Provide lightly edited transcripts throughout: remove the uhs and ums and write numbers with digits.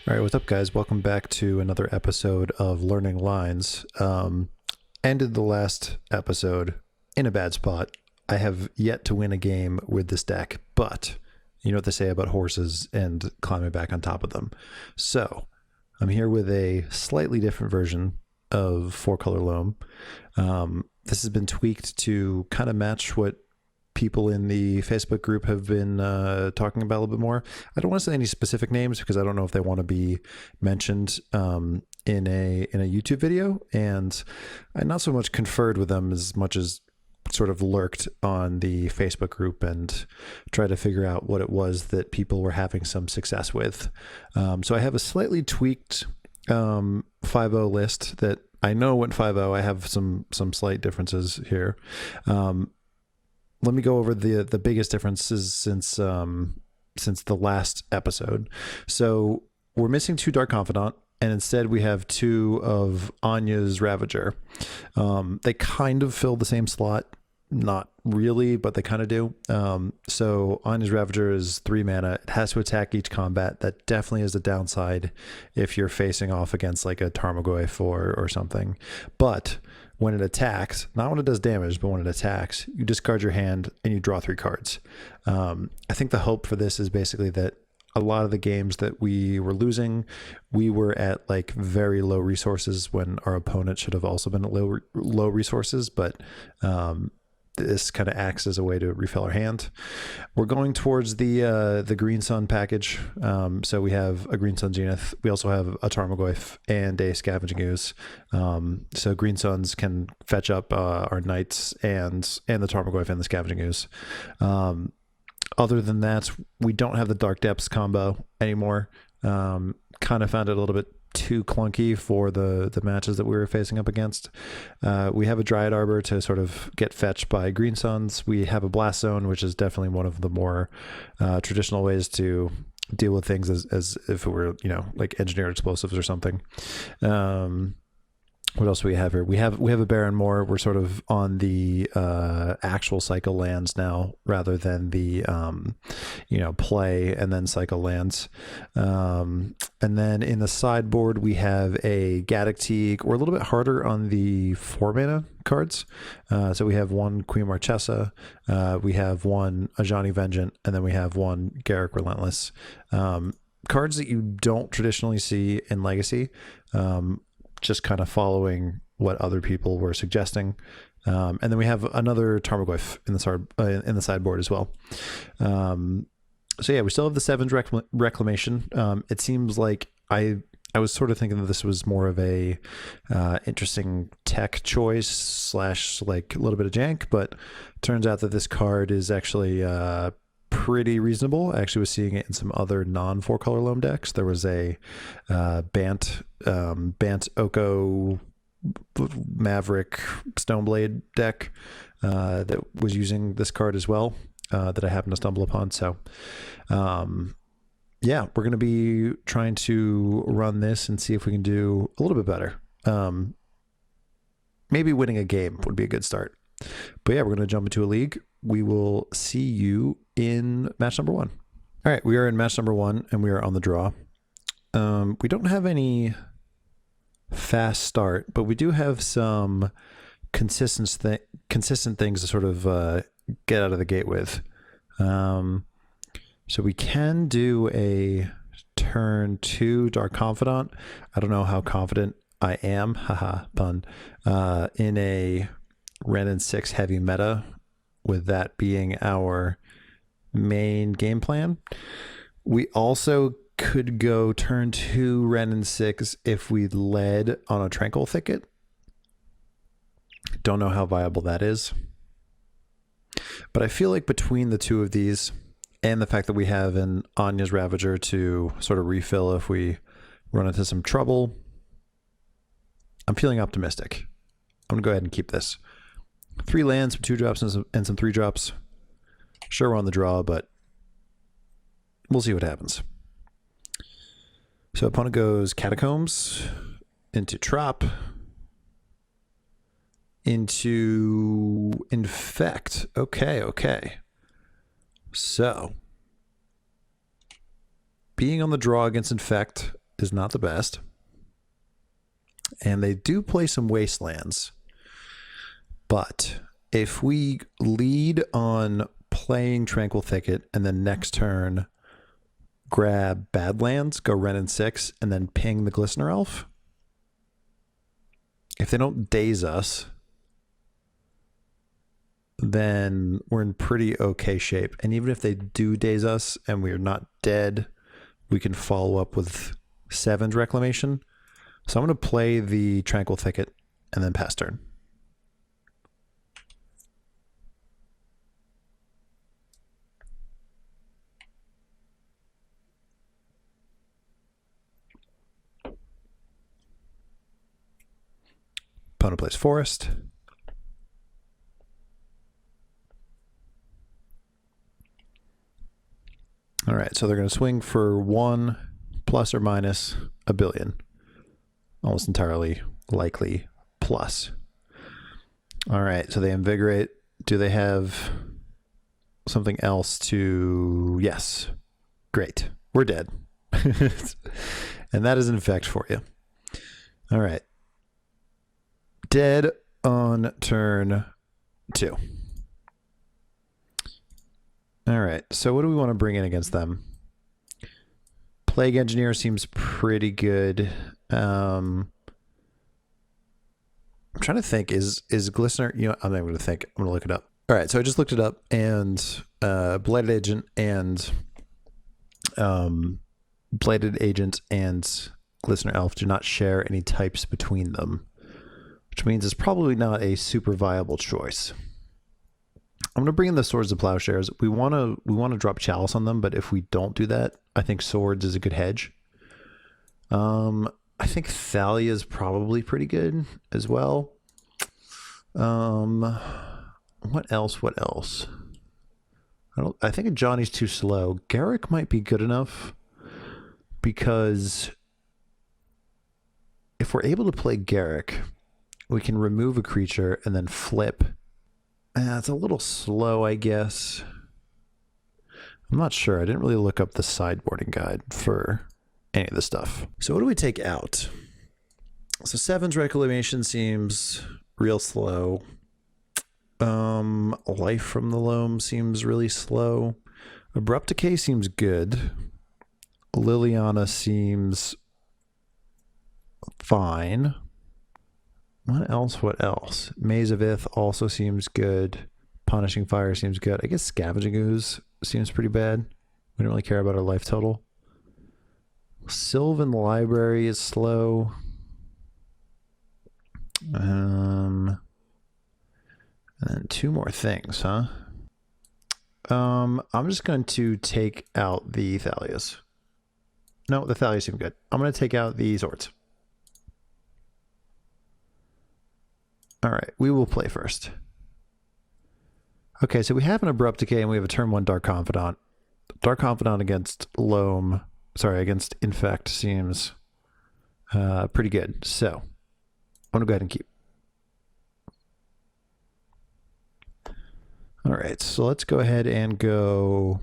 All right, what's up, guys? Welcome back to another episode of Learning Lines. Ended the last episode in a bad spot. I have yet to win a game with this deck, but you know what they say about horses and climbing back on top of them. So I'm here with a slightly different version of four-color loam. This has been tweaked to kind of match what people in the Facebook group have been talking about a little bit more. I don't want to say any specific names because I don't know if they want to be mentioned in a YouTube video, and I not so much conferred with them as much as sort of lurked on the Facebook group and tried to figure out what it was that people were having some success with. So I have a slightly tweaked 5-0 list that I know went 5-0. I have some slight differences here. Let me go over the biggest differences since the last episode. So we're missing 2 Dark Confidant, and instead we have 2 of Anya's Ravager. They kind of fill the same slot. Not really, but they kind of do. So Anya's Ravager is 3 mana. It has to attack each combat. That definitely is a downside if you're facing off against like a Tarmogoyf or something. But when it attacks, not when it does damage, but when it attacks, you discard your hand and you draw 3 cards. I think the hope for this is basically that a lot of the games that we were losing, we were at like very low resources when our opponent should have also been at low resources, but this kind of acts as a way to refill our hand. We're going towards the Green Sun package. So we have a Green Sun Zenith. We also have a Tarmogoyf and a Scavenging Ooze. So Green Suns can fetch up our Knights and the Tarmogoyf and the Scavenging Ooze. Other than that, we don't have the Dark Depths combo anymore. Kind of found it a little bit too clunky for the matches that we were facing up against. We have a Dryad Arbor to sort of get fetched by Green Suns. We have a Blast Zone, which is definitely one of the more traditional ways to deal with things as if it were, you know, like engineered explosives or something. What else do we have here? We have a Baron Moor. We're sort of on the actual cycle lands now rather than the play and then cycle lands. And then in the sideboard we have a Gaddock Teeg. We're a little bit harder on the 4 mana cards. So we have 1 Queen Marchesa, we have 1 Ajani Vengeant, and then we have 1 Garruk Relentless. Cards that you don't traditionally see in Legacy. Just kind of following what other people were suggesting. And then we have another Tarmogoyf in the sideboard as well. So yeah, we still have the 7th Reclamation. It seems like I was sort of thinking that this was more of a interesting tech choice / like a little bit of jank, but turns out that this card is actually pretty reasonable. I actually was seeing it in some other non 4-color loam decks. There was a Bant Oko Maverick Stoneblade deck that was using this card as well, that I happened to stumble upon. So yeah, we're going to be trying to run this and see if we can do a little bit better. Maybe winning a game would be a good start. But yeah, we're going to jump into a league. We will see you in match number 1. All right, we are in match number 1 and we are on the draw. We don't have any fast start, but we do have some consistent things to sort of get out of the gate with. So we can do a turn 2 Dark Confidant. I don't know how confident I am, haha, pun, in a Ren and 6 heavy meta, with that being our main game plan. We also could go turn 2 Ren and 6 if we led on a Tranquil Thicket. Don't know how viable that is. But I feel like between the 2 of these and the fact that we have an Anya's Ravager to sort of refill if we run into some trouble, I'm feeling optimistic. I'm going to go ahead and keep this. 3 lands, some 2-drops, and some 3-drops. Sure, we're on the draw, but we'll see what happens. So opponent goes Catacombs into Trop into Infect. Okay. So being on the draw against Infect is not the best. And they do play some Wastelands. But if we lead on playing Tranquil Thicket and then next turn grab Badlands, go Wrenn and 6, and then ping the Glistener Elf, if they don't daze us, then we're in pretty okay shape. And even if they do daze us and we're not dead, we can follow up with 7's Reclamation. So I'm going to play the Tranquil Thicket and then pass turn. Opponent plays Forest. All right, so they're going to swing for 1 plus or minus a billion. Almost entirely likely plus. All right, so they invigorate. Do they have something else to... Yes. Great. We're dead. And that is an effect for you. All right. Dead on turn 2. All right, so what do we want to bring in against them? Plague Engineer seems pretty good. I'm trying to think, is Glistener, you know, I'm not going to think, I'm going to look it up. All right, so I just looked it up, and Blighted Agent and Glistener Elf do not share any types between them, which means it's probably not a super viable choice. I'm going to bring in the Swords of Plowshares. We want to drop Chalice on them, but if we don't do that, I think Swords is a good hedge. I think Thalia is probably pretty good as well. What else? What else? I think Johnny's too slow. Garrick might be good enough, because if we're able to play Garrick, we can remove a creature and then flip. It's a little slow, I guess. I'm not sure. I didn't really look up the sideboarding guide for any of this stuff. So what do we take out? So 7's Reclamation seems real slow. Life from the Loam seems really slow. Abrupt Decay seems good. Liliana seems fine. What else? What else? Maze of Ith also seems good. Punishing Fire seems good. I guess Scavenging Ooze seems pretty bad. We don't really care about our life total. Sylvan Library is slow. And then 2 more things, huh? I'm just going to take out the Thalias. No, the Thalias seem good. I'm going to take out the Swords. All right, we will play first. Okay, so we have an Abrupt Decay and we have a turn 1 Dark Confidant. Dark Confidant against Loam, sorry, against Infect seems pretty good. So I'm gonna go ahead and keep. All right, so let's go ahead and go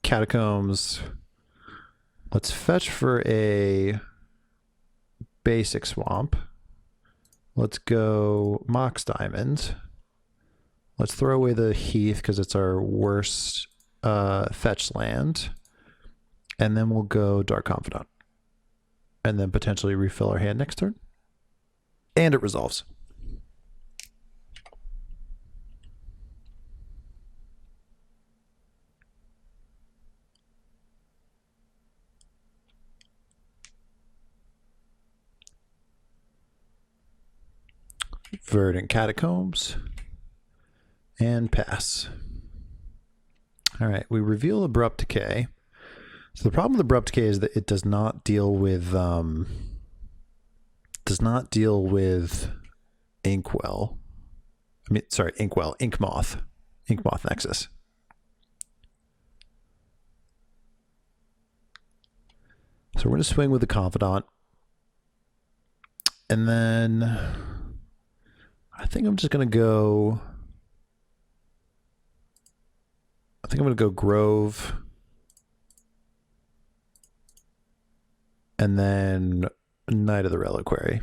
Catacombs. Let's fetch for a basic swamp. Let's go Mox Diamond. Let's throw away the Heath because it's our worst fetch land. And then we'll go Dark Confidant. And then potentially refill our hand next turn. And it resolves. Verdant Catacombs. And pass. All right, we reveal Abrupt Decay. So the problem with Abrupt Decay is that it does not deal with Inkwell. I mean, sorry, Inkwell, Inkmoth Nexus. So we're going to swing with the Confidant. And then I think I'm just going to go... I think I'm going to go Grove. and then Knight of the Reliquary.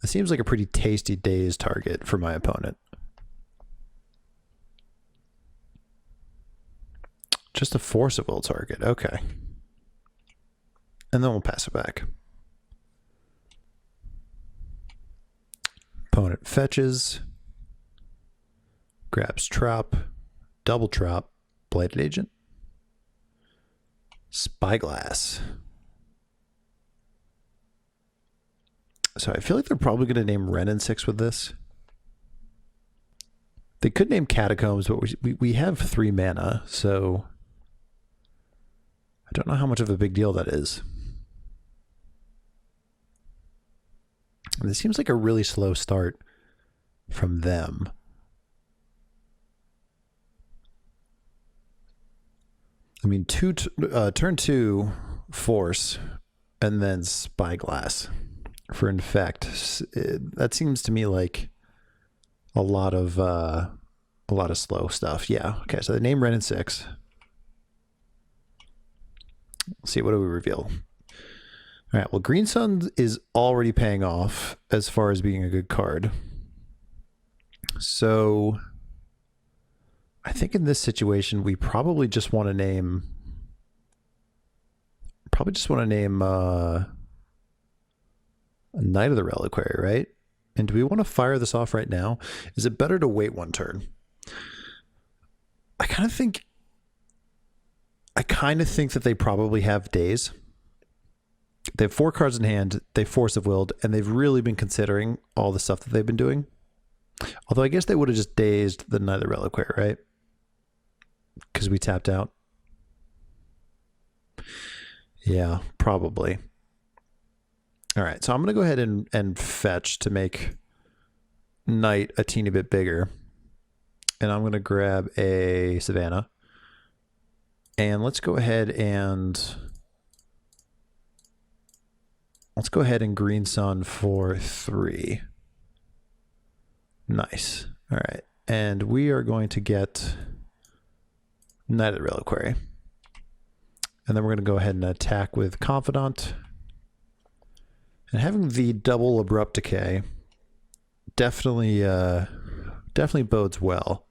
It seems like a pretty tasty daze target for my opponent. Just a Force of Will target. Okay. And then we'll pass it back. Opponent fetches. Grabs Trop. Double Trop. Blighted Agent. Spyglass. So I feel like they're probably going to name Wrenn and 6 with this. They could name Catacombs, but we have 3 mana, so I don't know how much of a big deal that is. And it seems like a really slow start from them. I mean, turn 2 Force and then Spyglass for Infect. That seems to me like a lot of slow stuff. Yeah. Okay. So they name Wrenn and 6. Let's see, what do we reveal? All right. Well, Green Sun is already paying off as far as being a good card. So I think in this situation we probably just want to name. Knight of the Reliquary, right? And do we want to fire this off right now? Is it better to wait 1 turn? I kind of think that they probably have days. They have 4 cards in hand, they Force of Willed, and they've really been considering all the stuff that they've been doing. Although I guess they would have just dazed the Knight of the Reliquary, right? Because we tapped out. Yeah, probably. All right, so I'm going to go ahead and fetch to make Knight a teeny bit bigger. And I'm going to grab a Savannah. And let's go ahead and Green Sun for 3. Nice. All right. And we are going to get Knight of the Reliquary. And then we're going to go ahead and attack with Confidant. And having the double Abrupt Decay definitely bodes well.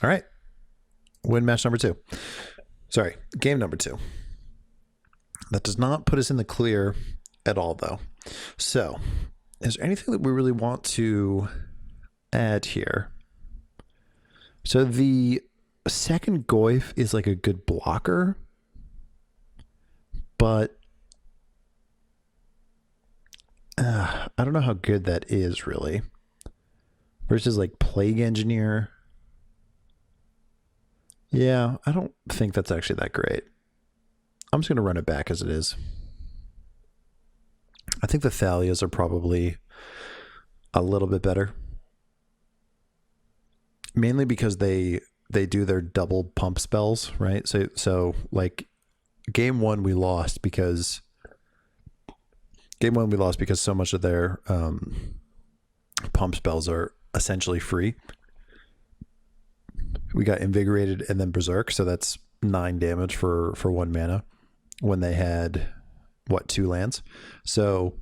All right. Win match number 2. Sorry, game number 2. That does not put us in the clear at all, though. So, is there anything that we really want to add here? So the second Goyf is like a good blocker, but I don't know how good that is really. Versus like Plague Engineer. Yeah, I don't think that's actually that great. I'm just going to run it back as it is. I think the Thalias are probably a little bit better. Mainly because they do their double pump spells, right? So like game 1 we lost because so much of their pump spells are essentially free. We got Invigorated and then Berserk, so that's 9 damage for 1 mana when they had, what, 2 lands? So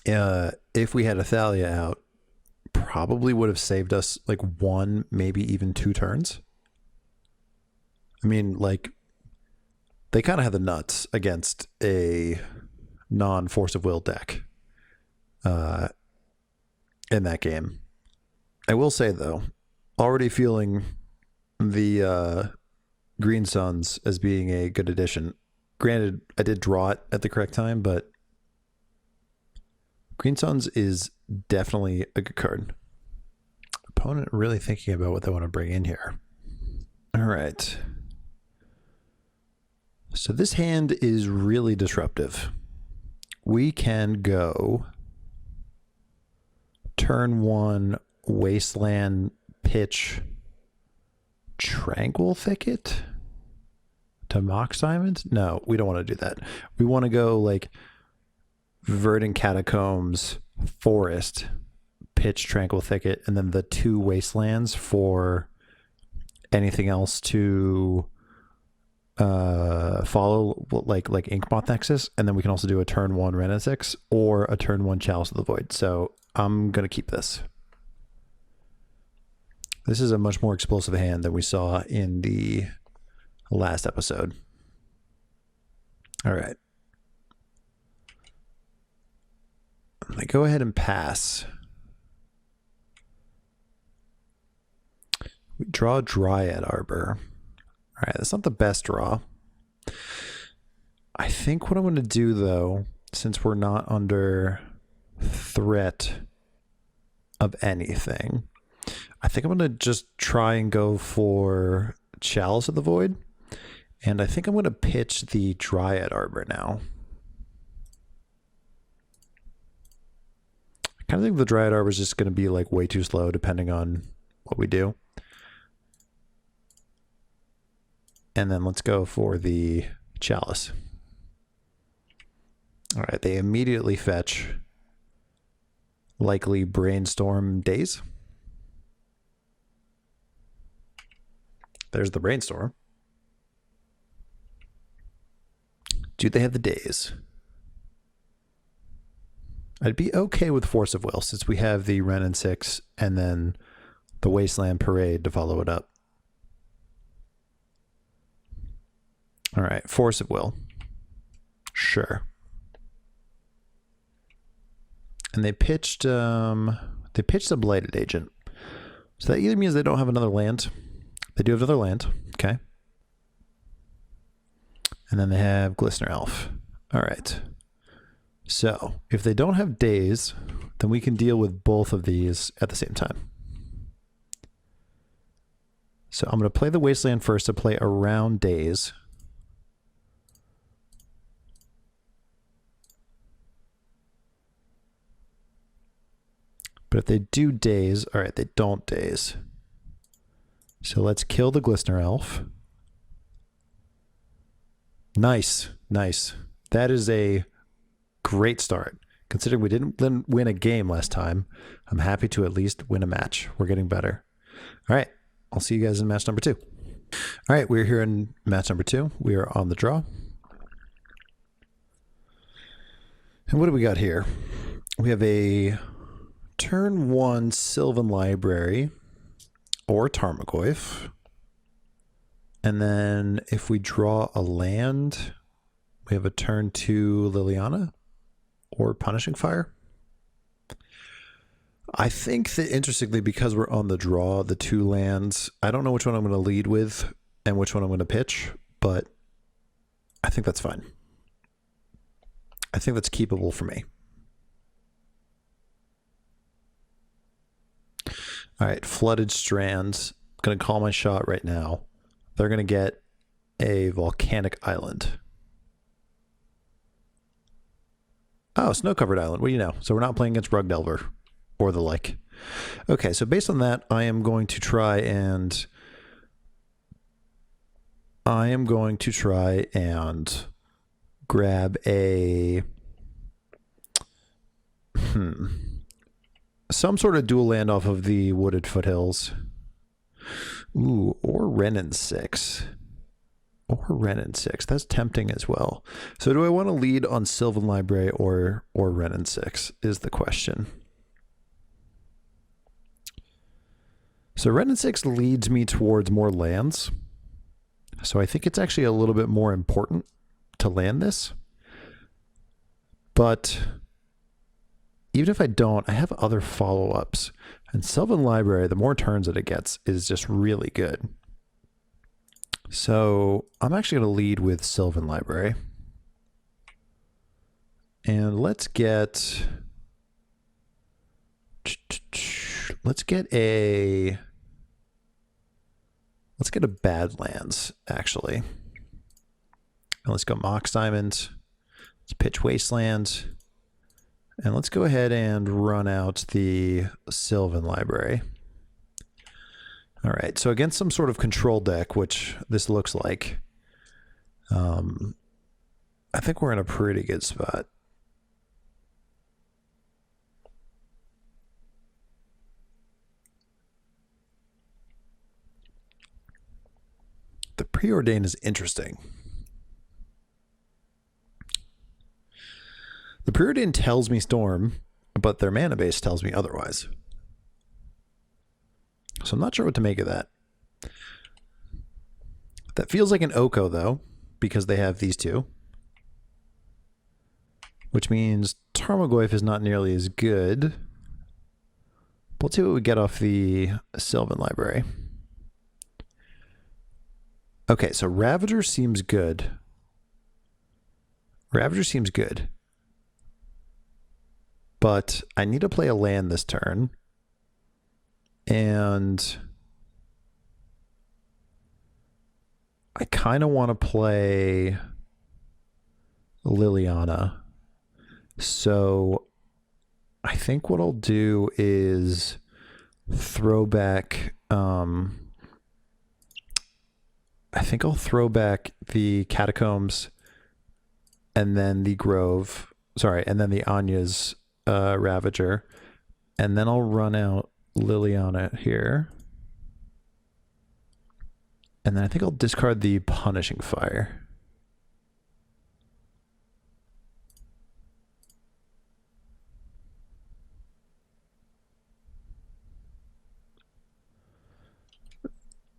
if we had a Thalia out, probably would have saved us like 1, maybe even 2 turns. I mean, like, they kind of had the nuts against a non-Force of Will deck in that game. I will say, though, already feeling the Green Suns as being a good addition. Granted, I did draw it at the correct time, but Green Suns is definitely a good card. Opponent really thinking about what they want to bring in here. All right. So this hand is really disruptive. We can go turn 1 Wasteland Pitch Tranquil Thicket to Mox Diamond? No, we don't want to do that. We want to go like Verdant Catacombs, Forest, pitch Tranquil Thicket, and then the 2 Wastelands for anything else to follow, like Inkmoth Nexus, and then we can also do a turn 1 Ren and 6 or a turn 1 Chalice of the Void. So I'm gonna keep this. This is a much more explosive hand than we saw in the last episode. All right. I'm gonna go ahead and pass. We draw Dryad Arbor. All right, that's not the best draw. I think what I'm going to do, though, since we're not under threat of anything, I think I'm going to just try and go for Chalice of the Void. And I think I'm going to pitch the Dryad Arbor now. I kind of think the Dryad Arbor is just going to be like way too slow depending on what we do. And then let's go for the Chalice. All right, they immediately fetch likely Brainstorm Daze. There's the Brainstorm. Do they have the Daze? I'd be okay with Force of Will since we have the Ren and 6 and then the Wasteland Parade to follow it up. All right, Force of Will. Sure. And they pitched a Blighted Agent. So that either means they don't have another land. They do have another land. Okay. And then they have Glistener Elf. All right. So if they don't have Daze, then we can deal with both of these at the same time. So I'm going to play the Wasteland first to play around Daze. But if they do Daze, all right, they don't Daze. So let's kill the Glistener Elf. Nice, nice. That is a great start. Considering we didn't win a game last time, I'm happy to at least win a match. We're getting better. All right, I'll see you guys in match number 2. All right, we're here in match number 2. We are on the draw. And what do we got here? We have a turn 1 Sylvan Library or Tarmogoyf. And then if we draw a land, we have a turn 2 Liliana or Punishing Fire. I think that interestingly, because we're on the draw, the 2 lands, I don't know which one I'm going to lead with and which one I'm going to pitch, but I think that's fine. I think that's keepable for me. All right, Flooded Strands. Going to call my shot right now. They're going to get a Volcanic Island. Oh, Snow-Covered Island. What do you know? So we're not playing against Rug Delver or the like. Okay, so based on that, I am going to try and grab a some sort of dual land off of the Wooded Foothills. Ooh, or Ren and 6. Or Ren and 6. That's tempting as well. So do I want to lead on Sylvan Library or Ren and 6 is the question. So Ren and 6 leads me towards more lands. So I think it's actually a little bit more important to land this. But even if I don't, I have other follow-ups. And Sylvan Library, the more turns that it gets, is just really good. So I'm actually going to lead with Sylvan Library. And let's get a Badlands, actually. And let's go Mox Diamond. Let's pitch Wasteland. And let's go ahead and run out the Sylvan Library. All right, so against some sort of control deck, which this looks like, I think we're in a pretty good spot. Preordain is interesting. The Preordain tells me Storm, but their mana base tells me otherwise. So I'm not sure what to make of that. That feels like an Oko, though, because they have these two. Which means Tarmogoyf is not nearly as good. But let's see what we get off the Sylvan Library. Okay, so Ravager seems good. Ravager seems good. But I need to play a land this turn. And I kind of want to play Liliana. So I think what I'll do is throw back... I think I'll throw back the Catacombs and then the Grove. Sorry, and then the Anya's Ravager. And then I'll run out Liliana here. And then I think I'll discard the Punishing Fire.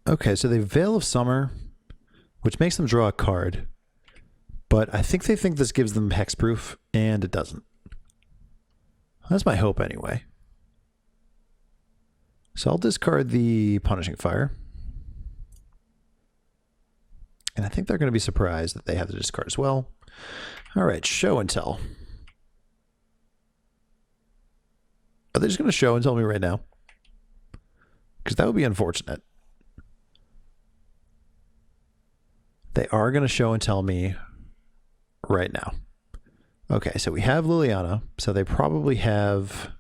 Okay, so they Veil of Summer, which makes them draw a card. But I think they think this gives them hexproof, and it doesn't. That's my hope anyway. So I'll discard the Punishing Fire. And I think they're going to be surprised that they have the discard as well. All right, show and tell. Are they just going to show and tell me right now? Because that would be unfortunate. They are going to show and tell me right now. Okay, so we have Liliana, so they probably have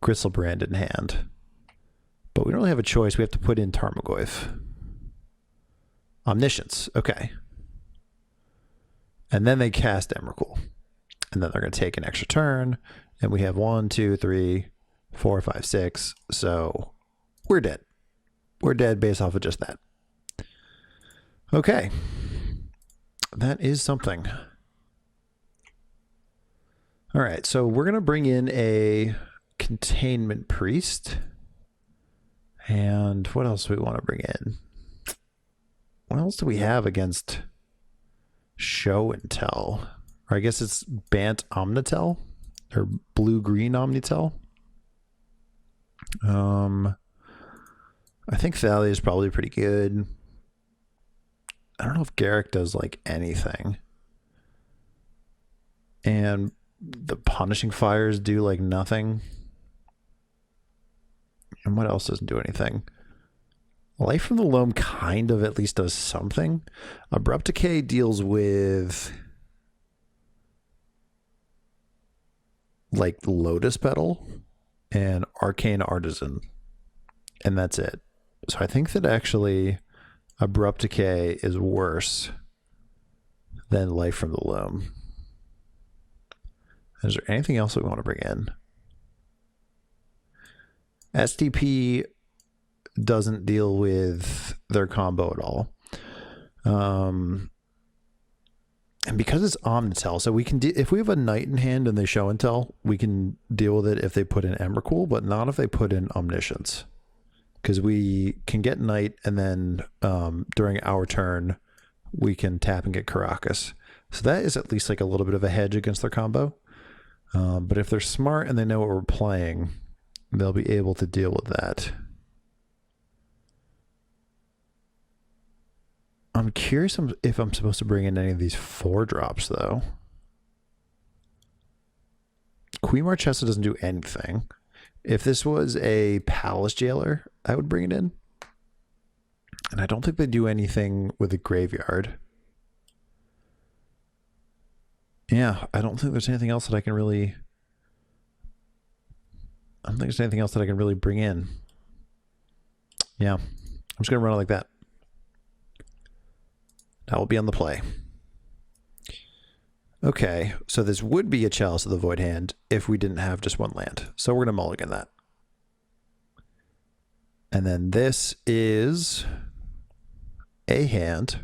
Gristlebrand in hand. But we don't really have a choice. We have to put in Tarmogoyf. Omniscience, okay. And then they cast Emrakul. And then they're going to take an extra turn. And we have 1, 2, 3, 4, 5, 6. So we're dead. We're dead based off of just that. Okay. That is something. All right, so we're going to bring in a Containment Priest. And what else do we want to bring in? What else do we have against Show and Tell? Or I guess it's Bant Omnitel? Or Blue-Green Omnitel? I think Thalia is probably pretty good. I don't know if Garrick does like anything. And the Punishing Fires do like nothing. And what else doesn't do anything? Life from the Loam kind of at least does something. Abrupt Decay deals with like Lotus Petal and Arcane Artisan. And that's it. So I think that actually Abrupt Decay is worse than Life from the Loam. Is there anything else that we want to bring in? STP doesn't deal with their combo at all. And because it's Omnitel, so we can if we have a Knight in hand and they show and tell, we can deal with it if they put in Emrakul, but not if they put in Omniscience. Because we can get Knight, and then during our turn, we can tap and get Karakas. So that is at least like a little bit of a hedge against their combo. But if they're smart and they know what we're playing, they'll be able to deal with that. I'm curious if I'm supposed to bring in any of these 4-drops, though. Queen Marchesa doesn't do anything. If this was a Palace Jailer, I would bring it in. And I don't think they do anything with the graveyard. Yeah, I don't think there's anything else that I can really... I don't think there's anything else that I can really bring in. Yeah, I'm just going to run it like that. That will be on the play. Okay, so this would be a Chalice of the Void hand if we didn't have just one land. So we're going to mulligan that. And then this is a hand.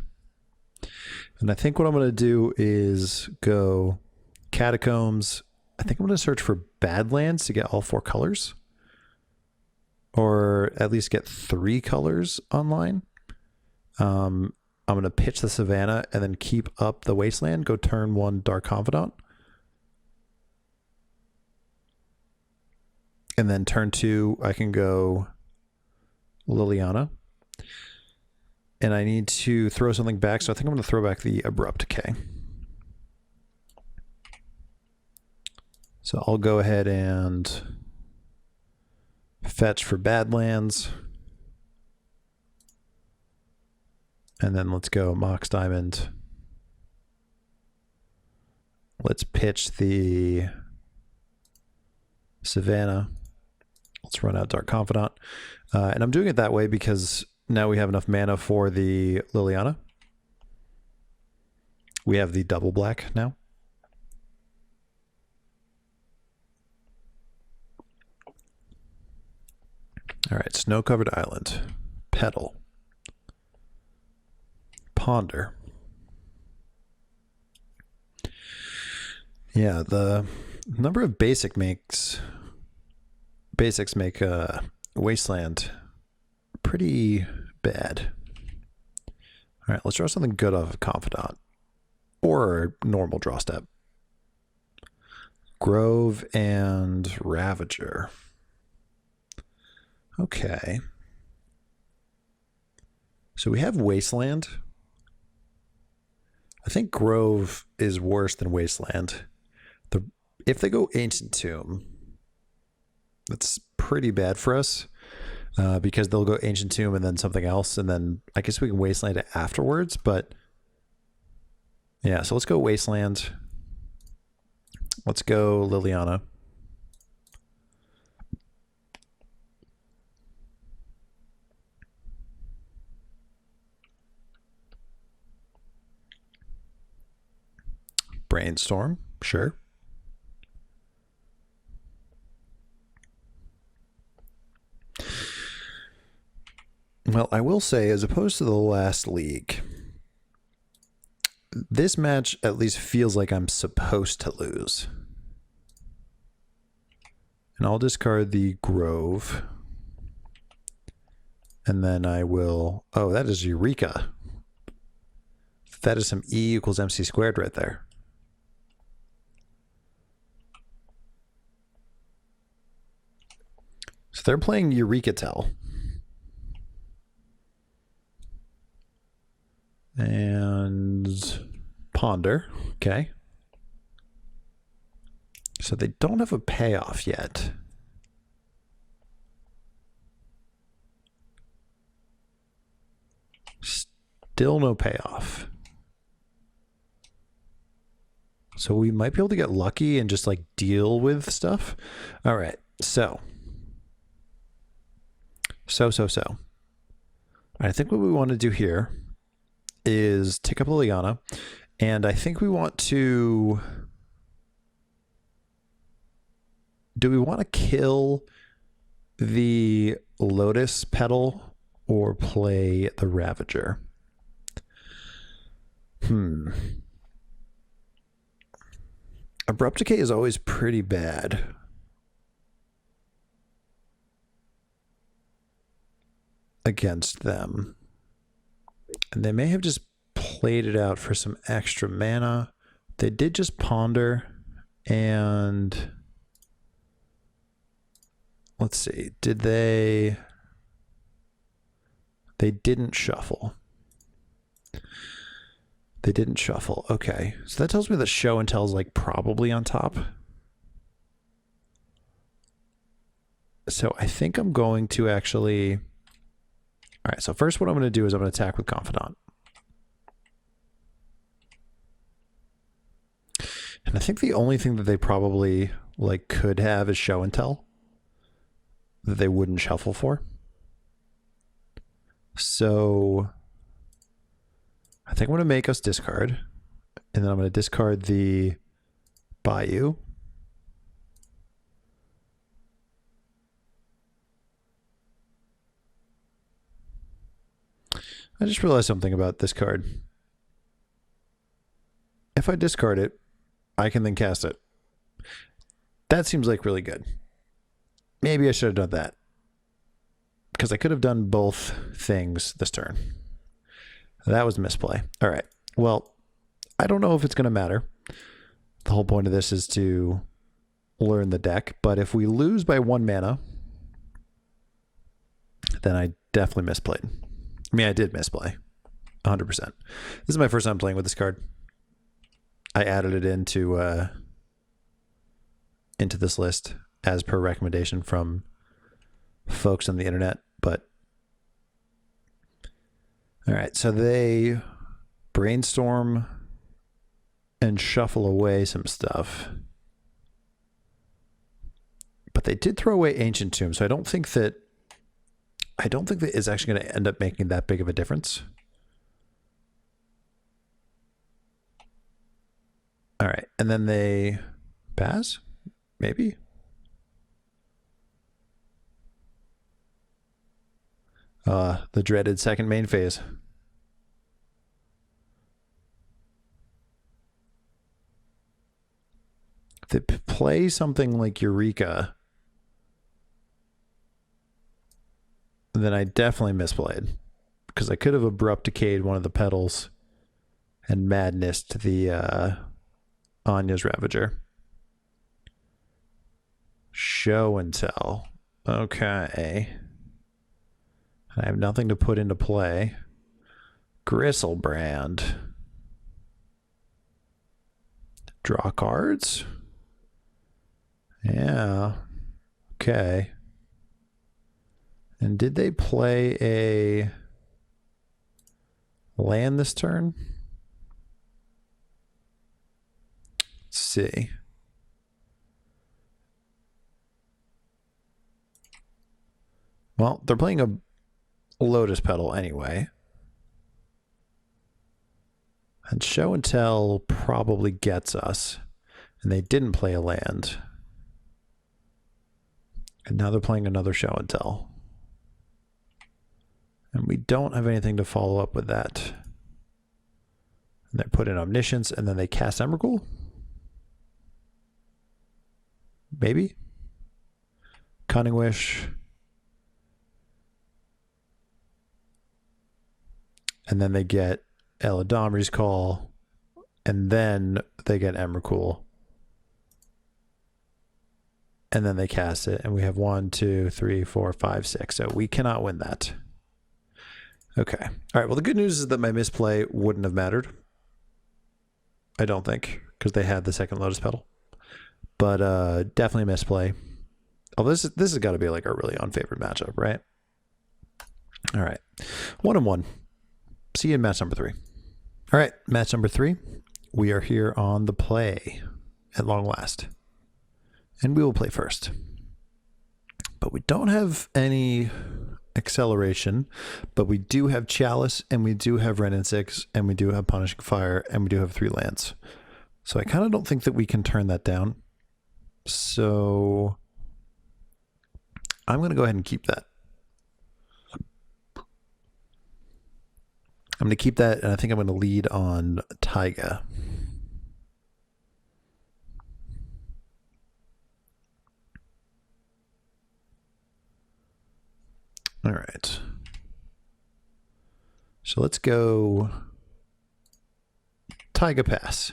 And I think what I'm going to do is go Catacombs. I think I'm going to search for Badlands to get all 4 colors. Or at least get 3 colors online. I'm going to pitch the Savannah and then keep up the Wasteland. Go turn 1 Dark Confidant. And then turn 2, I can go Liliana. And I need to throw something back, so I think I'm going to throw back the Abrupt Decay. So I'll go ahead and fetch for Badlands. And then let's go Mox Diamond. Let's pitch the Savannah. Let's run out Dark Confidant. And I'm doing it that way because now we have enough mana for the Liliana. We have the double black now. All right, Snow-Covered Island. Petal. Ponder. Yeah, the number of basics make Wasteland pretty bad. All right, let's draw something good off of Confidant or normal draw step. Grove and Ravager. Okay. So we have Wasteland. I think Grove is worse than Wasteland. If they go Ancient Tomb, that's pretty bad for us because they'll go Ancient Tomb and then something else, and then I guess we can Wasteland it afterwards, but yeah, so let's go Wasteland. Let's go Liliana. Brainstorm, sure. Well, I will say, as opposed to the last league, this match at least feels like I'm supposed to lose. And I'll discard the Grove. And then I will... Oh, that is Eureka. That is some E equals MC squared right there. So they're playing Eureka Tell. And Ponder. Okay. So they don't have a payoff yet. Still no payoff. So we might be able to get lucky and just like deal with stuff. All right. So. I think what we want to do here is take up Liliana, and I think we want to... Do we want to kill the Lotus Petal or play the Ravager? Abrupt Decay is always pretty bad. Against them. And they may have just played it out for some extra mana. They did just Ponder, and let's see, did they didn't shuffle. They didn't shuffle. Okay. So that tells me that Show and Tell is like probably on top. So I think I'm going to actually... All right, so first what I'm going to do is I'm going to attack with Confidant. And I think the only thing that they probably like could have is Show and Tell that they wouldn't shuffle for. So I think I'm going to make us discard, and then I'm going to discard the Bayou. I just realized something about this card. If I discard it, I can then cast it. That seems like really good. Maybe I should have done that. Because I could have done both things this turn. That was a misplay. All right. Well, I don't know if it's going to matter. The whole point of this is to learn the deck. But if we lose by 1 mana, then I definitely misplayed. I mean, I did misplay. 100%. This is my first time playing with this card. I added it into this list as per recommendation from folks on the internet. But all right, so they brainstorm and shuffle away some stuff. But they did throw away Ancient Tomb, so I don't think that it's actually going to end up making that big of a difference. All right, and then they pass, maybe. The dreaded second main phase. If they play something like Eureka, then I definitely misplayed, because I could have abrupt decayed one of the petals and madness to the Anya's Ravager. Show and tell. Okay. I have nothing to put into play. Gristlebrand. Draw cards? Yeah. Okay. And did they play a land this turn? Let's see. Well, they're playing a Lotus Petal anyway. And Show and Tell probably gets us. And they didn't play a land. And now they're playing another Show and Tell. And we don't have anything to follow up with that. And they put in Omniscience, and then they cast Emrakul? Maybe? Cunning Wish. And then they get Eladamri's Call. And then they get Emrakul. And then they cast it. And we have 1, 2, 3, 4, 5, 6. So we cannot win that. Okay. All right. Well, the good news is that my misplay wouldn't have mattered. I don't think. Because they had the second Lotus Petal. But definitely misplay. Oh, this has got to be like a really unfavored matchup, right? All right. 1-1. See you in match number 3. All right. Match number 3. We are here on the play at long last. And we will play first. But we don't have any acceleration, but we do have Chalice, and we do have Wrenn and 6, and we do have Punishing Fire, and we do have 3 lands. So I kind of don't think that we can turn that down. So I'm going to go ahead and keep that. I'm going to keep that, and I think I'm going to lead on Taiga. All right. So let's go Taiga Pass.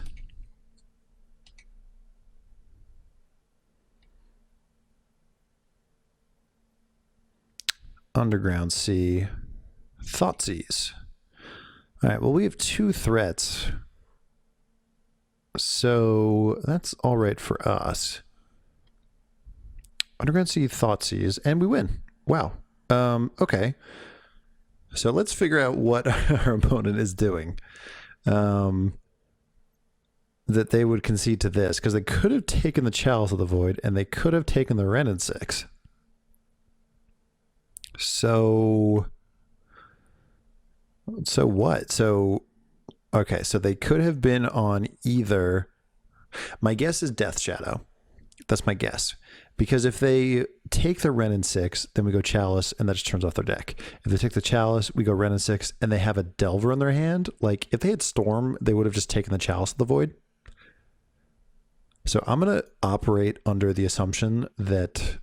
Underground Sea. Thoughtseize. All right, well, we have 2 threats. So that's all right for us. Underground Sea, Thoughtseize, and we win. Wow. Okay. So let's figure out what our opponent is doing. That they would concede to this, because they could have taken the Chalice of the Void, and they could have taken the Wrenn and 6. So what? So, okay, so they could have been on either. My guess is Death Shadow. That's my guess. Because if they take the Wrenn and 6, then we go Chalice, and that just turns off their deck. If they take the Chalice, we go Wrenn and 6, and they have a Delver in their hand. Like, if they had Storm, they would have just taken the Chalice of the Void. So I'm going to operate under the assumption that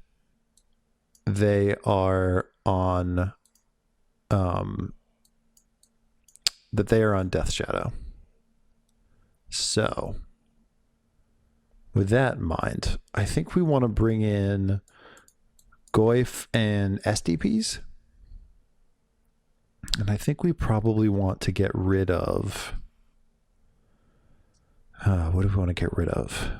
they are on Death Shadow. So with that in mind, I think we want to bring in Goyf and SDPs. And I think we probably want to get rid of... what do we want to get rid of?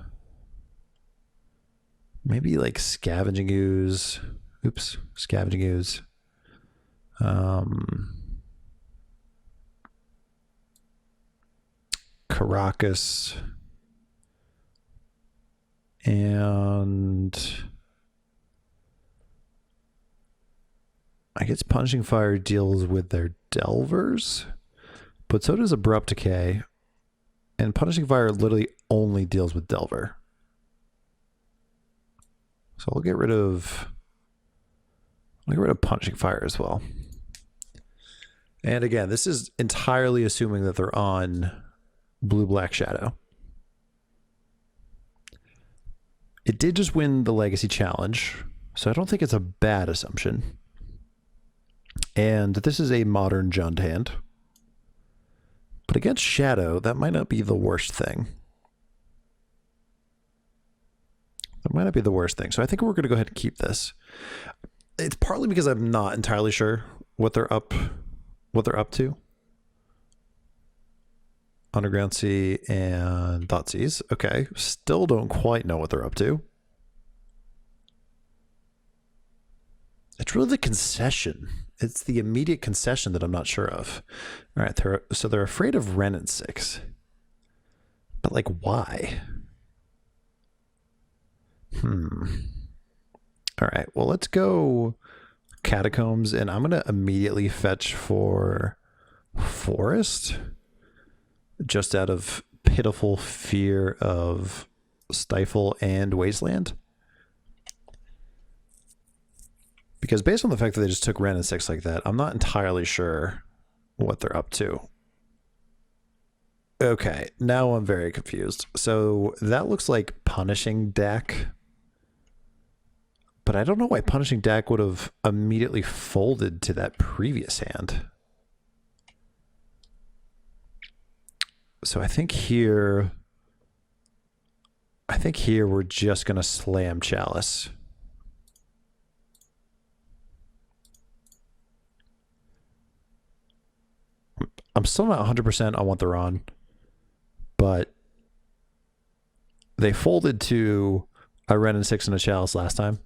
Maybe like Scavenging Ooze. Oops, Scavenging Ooze. Caracas. And I guess Punishing Fire deals with their Delvers, but so does Abrupt Decay. And Punishing Fire literally only deals with Delver. So I'll get rid of Punishing Fire as well. And again, this is entirely assuming that they're on Blue-Black Shadow. It did just win the Legacy Challenge, so I don't think it's a bad assumption. And this is a modern Jund hand. But against Shadow, that might not be the worst thing. That might not be the worst thing. So I think we're going to go ahead and keep this. It's partly because I'm not entirely sure what they're up to. Underground Sea and Thoughtseize. Okay, still don't quite know what they're up to. It's really the concession. It's the immediate concession that I'm not sure of. All right, so they're afraid of Wrenn and 6. But like, why? All right, well, let's go Catacombs, and I'm going to immediately fetch for Forest. Just out of pitiful fear of Stifle and Wasteland. Because based on the fact that they just took Wrenn and 6 like that, I'm not entirely sure what they're up to. Okay, now I'm very confused. So that looks like Punishing Deck. But I don't know why Punishing Deck would have immediately folded to that previous hand. So I think here we're just going to slam Chalice. I'm still not 100% on what they're on, but they folded to a Wrenn and 6 and a Chalice last time.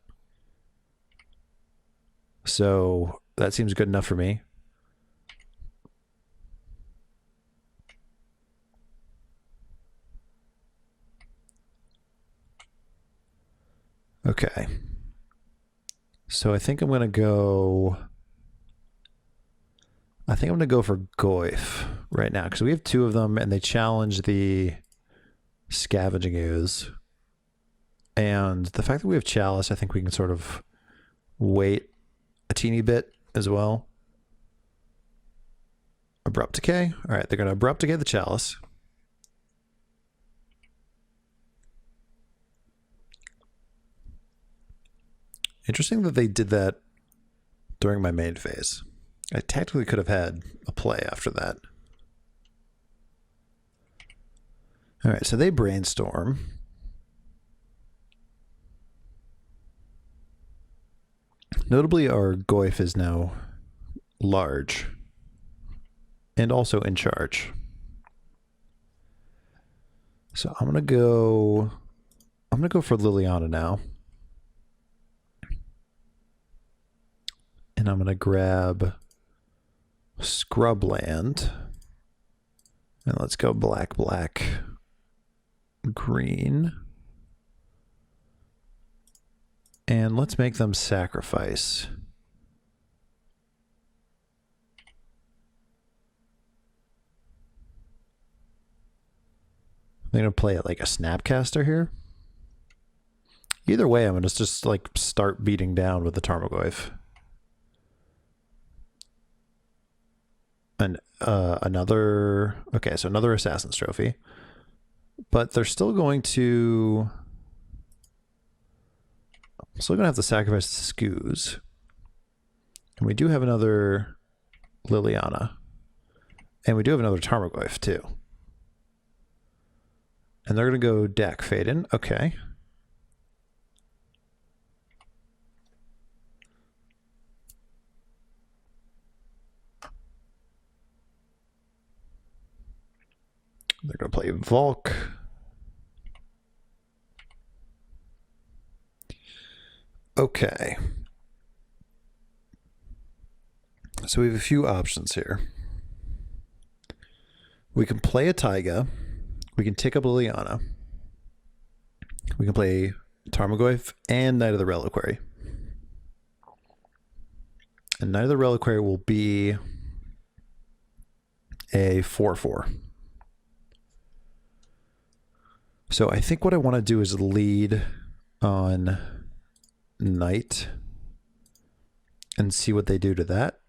So that seems good enough for me. Okay. So I think I'm going to go for Goyf right now because we have 2 of them and they challenge the Scavenging Ooze. And the fact that we have Chalice, I think we can sort of wait a teeny bit as well. Abrupt Decay. All right, they're going to Abrupt Decay the Chalice. Interesting that they did that during my main phase. I technically could have had a play after that. All right, so they Brainstorm. Notably, our Goyf is now large and also in charge. So I'm gonna go for Liliana now. And I'm gonna grab Scrubland. And let's go black, black, green. And let's make them sacrifice. I'm going to play it like a Snapcaster here. Either way, I'm going to just like start beating down with the Tarmogoyf. And another... Okay, so another Assassin's Trophy. But they're still going to... Still going to have to sacrifice the Scoos. And we do have another Liliana. And we do have another Tarmogoyf, too. And they're going to go deck Faden. Okay. They're going to play Volk. Okay. So we have a few options here. We can play a Taiga. We can tick up Liliana. We can play Tarmogoyf and Knight of the Reliquary. And Knight of the Reliquary will be a 4/4. So I think what I want to do is lead on Knight and see what they do to that.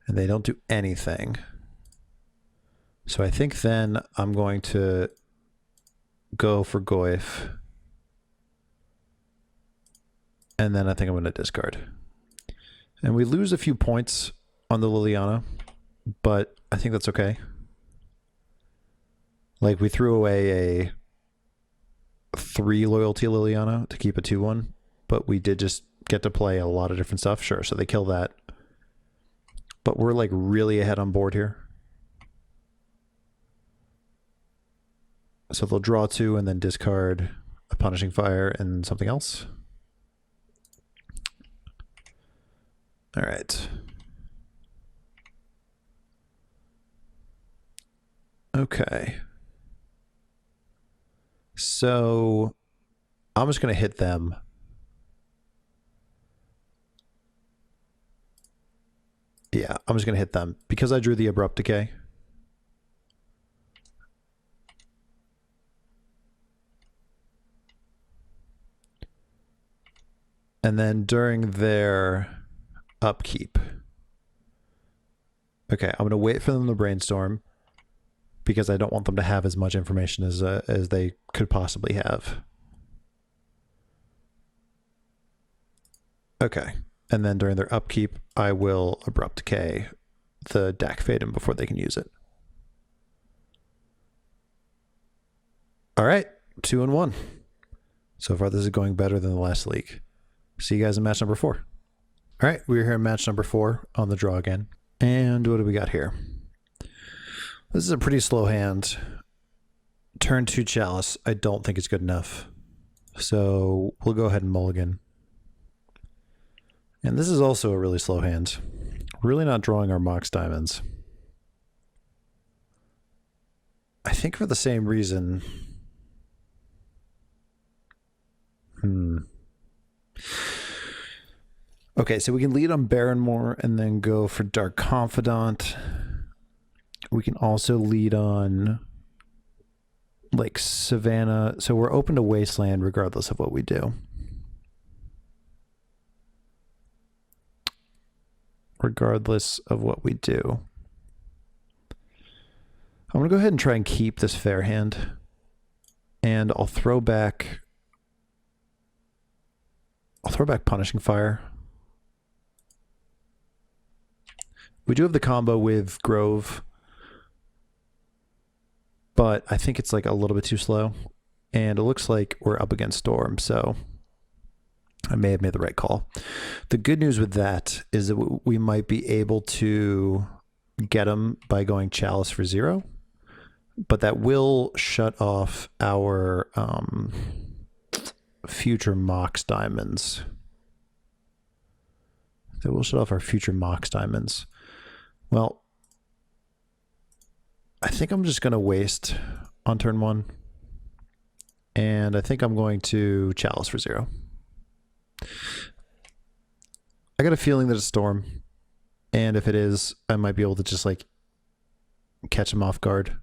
And they don't do anything. So I think then I'm going to go for Goyf. And then I think I'm going to discard. And we lose a few points on the Liliana, but I think that's okay. Like, we threw away a 3 loyalty Liliana to keep a 2/1, but we did just get to play a lot of different stuff. Sure, so they kill that. But we're like really ahead on board here. So they'll draw 2 and then discard a Punishing Fire and something else. All right. Okay. So I'm just going to hit them. Yeah, I'm just going to hit them because I drew the Abrupt Decay. And then during their upkeep. Okay, I'm going to wait for them to brainstorm because I don't want them to have as much information as they could possibly have. Okay, and then during their upkeep, I will Abrupt Decay the Dak Faden before they can use it. All right, 2-1. So far, this is going better than the last league. See you guys in match number 4. All right, we're here in match number 4 on the draw again. And what do we got here? This is a pretty slow hand. Turn 2 Chalice. I don't think it's good enough. So we'll go ahead and mulligan. And this is also a really slow hand. Really not drawing our Mox Diamonds. I think for the same reason. Okay, so we can lead on Barrenmore and then go for Dark Confidant. We can also lead on like Savannah. So we're open to Wasteland regardless of what we do. Regardless of what we do. I'm going to go ahead and try and keep this fair hand. And I'll throw back Punishing Fire. We do have the combo with Grove, but I think it's like a little bit too slow. And it looks like we're up against Storm, so I may have made the right call. The good news with that is that we might be able to get him by going Chalice for 0, but that will shut off our future Mox Diamonds. That will shut off our future Mox Diamonds. Well, I think I'm just going to waste on turn 1. And I think I'm going to Chalice for 0. I got a feeling that it's Storm. And if it is, I might be able to just like catch him off guard.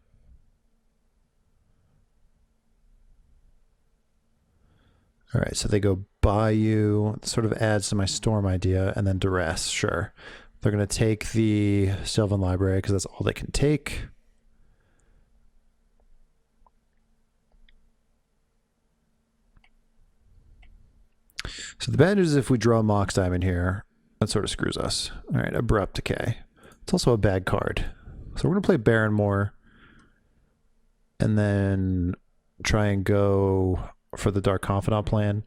All right, so they go Bayou, sort of adds to my Storm idea, and then Duress, sure. They're going to take the Sylvan Library because that's all they can take. So the bad news is if we draw Mox Diamond here, that sort of screws us. All right, Abrupt Decay. It's also a bad card. So we're going to play Barrenmore and then try and go for the Dark Confidant plan.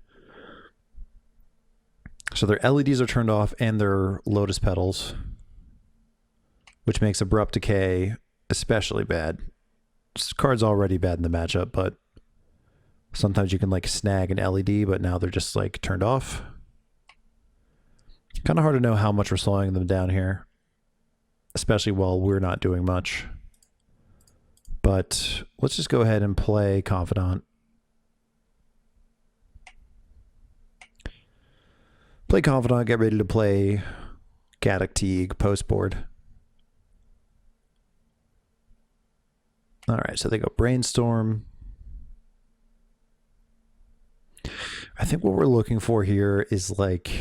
So their LEDs are turned off and their Lotus Petals, which makes Abrupt Decay especially bad. This card's already bad in the matchup, but sometimes you can like snag an LED, but now they're just like turned off. Kind of hard to know how much we're slowing them down here, especially while we're not doing much. But let's just go ahead and play Confidant. Play Confidant, get ready to play Gaddock Teague post board. All right, so they go Brainstorm. I think what we're looking for here is like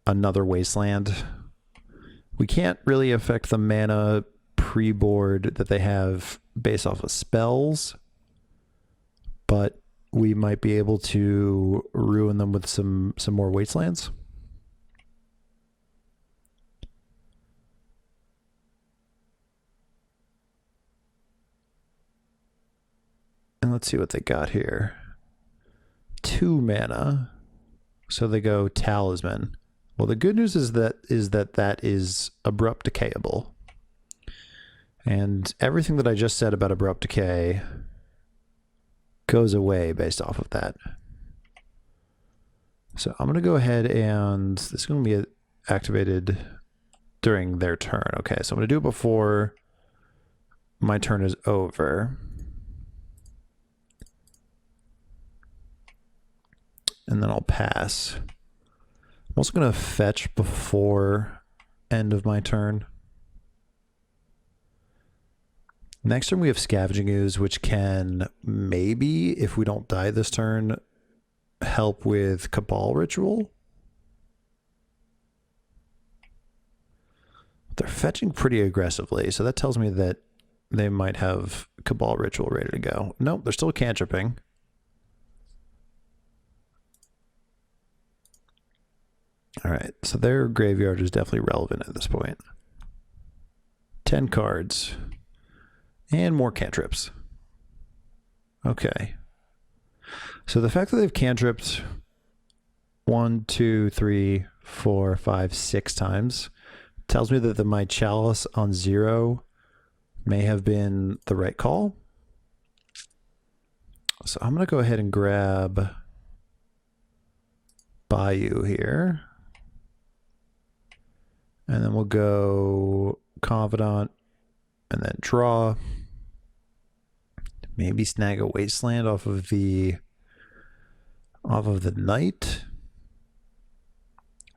another Wasteland. We can't really affect the mana pre-board that they have based off of spells, but we might be able to ruin them with some more Wastelands. And let's see what they got here. 2 mana. So they go Talisman. Well, the good news is that is Abrupt Decayable. And everything that I just said about Abrupt Decay goes away based off of that. So I'm going to go ahead and this is going to be activated during their turn. Okay, so I'm going to do it before my turn is over. And then I'll pass. I'm also going to fetch before end of my turn. Next turn we have Scavenging Ooze, which can maybe, if we don't die this turn, help with Cabal Ritual. They're fetching pretty aggressively, so that tells me that they might have Cabal Ritual ready to go. Nope, they're still cantripping. All right, so their graveyard is definitely relevant at this point. 10 cards. And more cantrips. Okay. So the fact that they've cantripped 1, 2, 3, 4, 5, 6 times tells me that my Chalice on 0 may have been the right call. So I'm going to go ahead and grab Bayou here. And then we'll go Confidant and then draw. Maybe snag a Wasteland off of the Knight.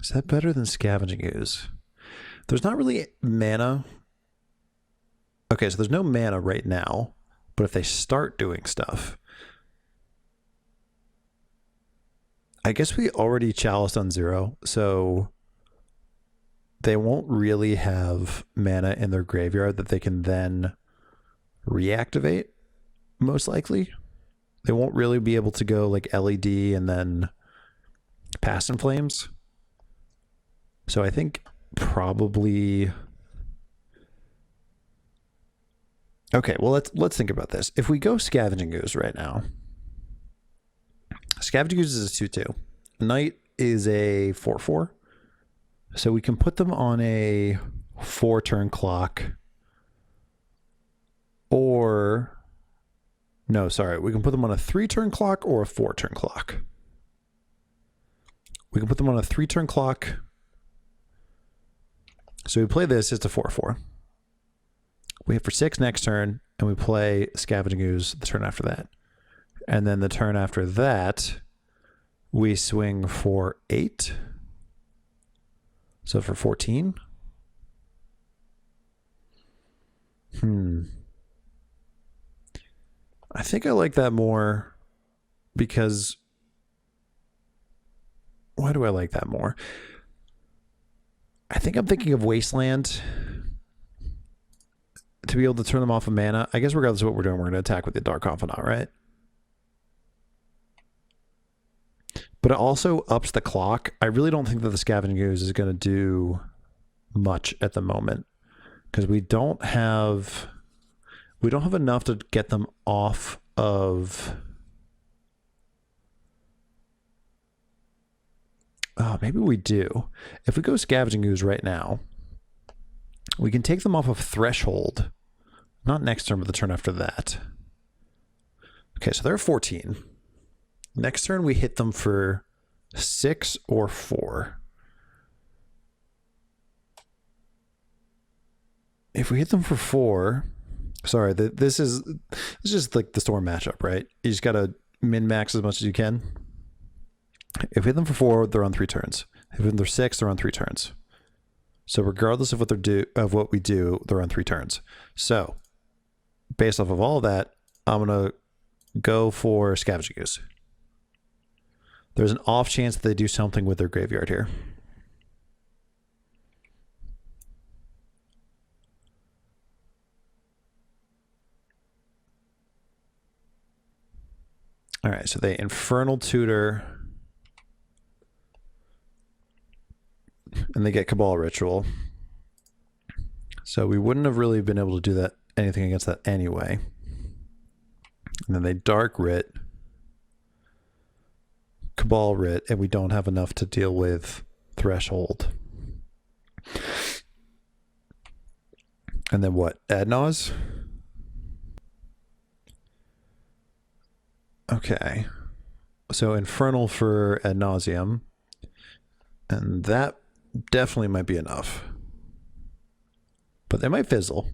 Is that better than Scavenging Ooze? There's not really mana. Okay, so there's no mana right now, but if they start doing stuff, I guess we already chaliced on 0, so they won't really have mana in their graveyard that they can then reactivate. Most likely they won't really be able to go like LED and then Past in Flames. So I think probably okay, well let's think about this. If we go Scavenging Ooze right now, Scavenging Ooze is a 2/2. Knight is a 4/4. So we can put them on a 4-turn clock, or no, sorry, we can put them on a 3-turn clock or a 4-turn clock. We can put them on a 3-turn clock. So we play this, it's a 4/4. We hit for 6 next turn, and we play Scavenging Ooze the turn after that. And then the turn after that, we swing for 8. So for 14. I think I like that more because Why do I like that more? I think I'm thinking of Wasteland to be able to turn them off of mana. I guess regardless of what we're doing, we're going to attack with the Dark Confidant, right? But it also ups the clock. I really don't think that the Scavenging Ooze is going to do much at the moment because we don't have enough to get them off of. Oh, maybe we do. If we go Scavenging Ooze right now, we can take them off of Threshold. Not next turn, but the turn after that. Okay, so they're 14. Next turn, we hit them for 6 or 4. If we hit them for 4... Sorry, this is just like the Storm matchup, right? You just got to min-max as much as you can. If we hit them for 4, they're on 3 turns. If they're 6, they're on 3 turns. So regardless of what we do, they're on 3 turns. So based off of all of that, I'm gonna go for Scavenging Ooze. There's an off chance that they do something with their graveyard here. All right, so they Infernal Tutor. And they get Cabal Ritual. So we wouldn't have really been able to do anything against that anyway. And then they Dark Writ, Cabal Writ, and we don't have enough to deal with Threshold. And then what? Ad Naus? Okay. So Infernal for Ad Nauseam. And that definitely might be enough. But they might fizzle.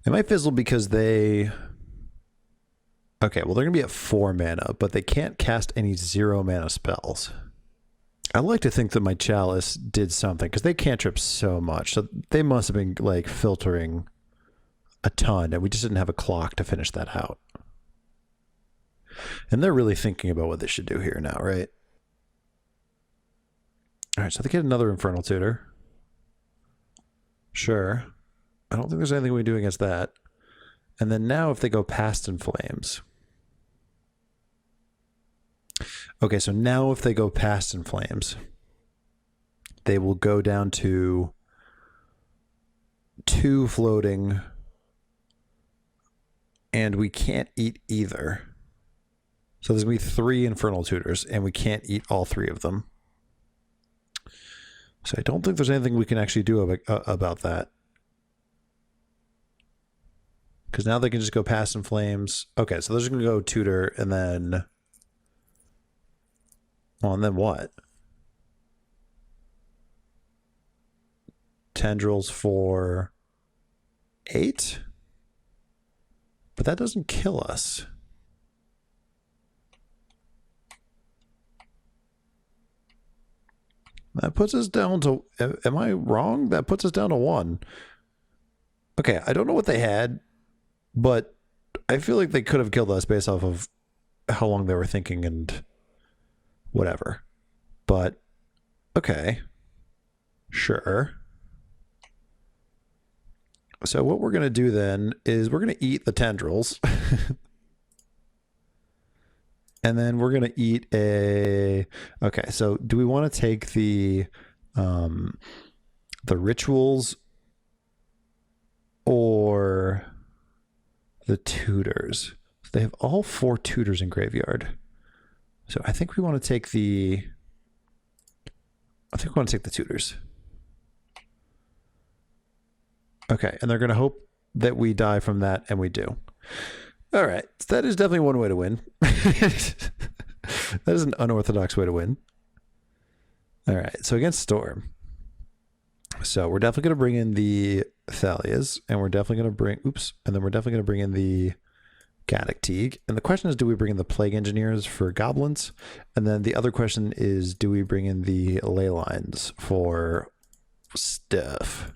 They might fizzle because they... Okay, well, they're going to be at 4 mana, but they can't cast any 0 mana spells. I like to think that my Chalice did something, because they cantrip so much. So they must have been, like, filtering a ton, and we just didn't have a clock to finish that out. And they're really thinking about what they should do here now, right? All right, so they get another Infernal Tutor. Sure. I don't think there's anything we do against that. And then now if they go Past in Flames. Okay, so now if they go Past in Flames, they will go down to 2 floating, and we can't eat either. So there's going to be 3 Infernal Tutors, and we can't eat all 3 of them. So I don't think there's anything we can actually do about that. Because now they can just go Past in Flames. Okay, so they're just going to go Tutor, and then... Well, and then what? Tendrils for 8? But that doesn't kill us. That puts us down to... Am I wrong? That puts us down to 1. Okay, I don't know what they had, but I feel like they could have killed us based off of how long they were thinking and whatever. But, okay. Sure. So what we're going to do then is we're going to eat the tendrils. And then we're going to eat a... Okay, so do we want to take the rituals or the tutors? So they have all 4 tutors in graveyard. So I think we want to take the... I think we want to take the tutors. Okay, and they're going to hope that we die from that, and we do. All right, so that is definitely one way to win. That is an unorthodox way to win. All right, so against Storm. So we're definitely going to bring in the Thalias, and we're definitely going to bring... Oops. And then we're definitely going to bring in the Gaddock Teague. And the question is, do we bring in the Plague Engineers for goblins? And then the other question is, do we bring in the Ley Lines for stuff?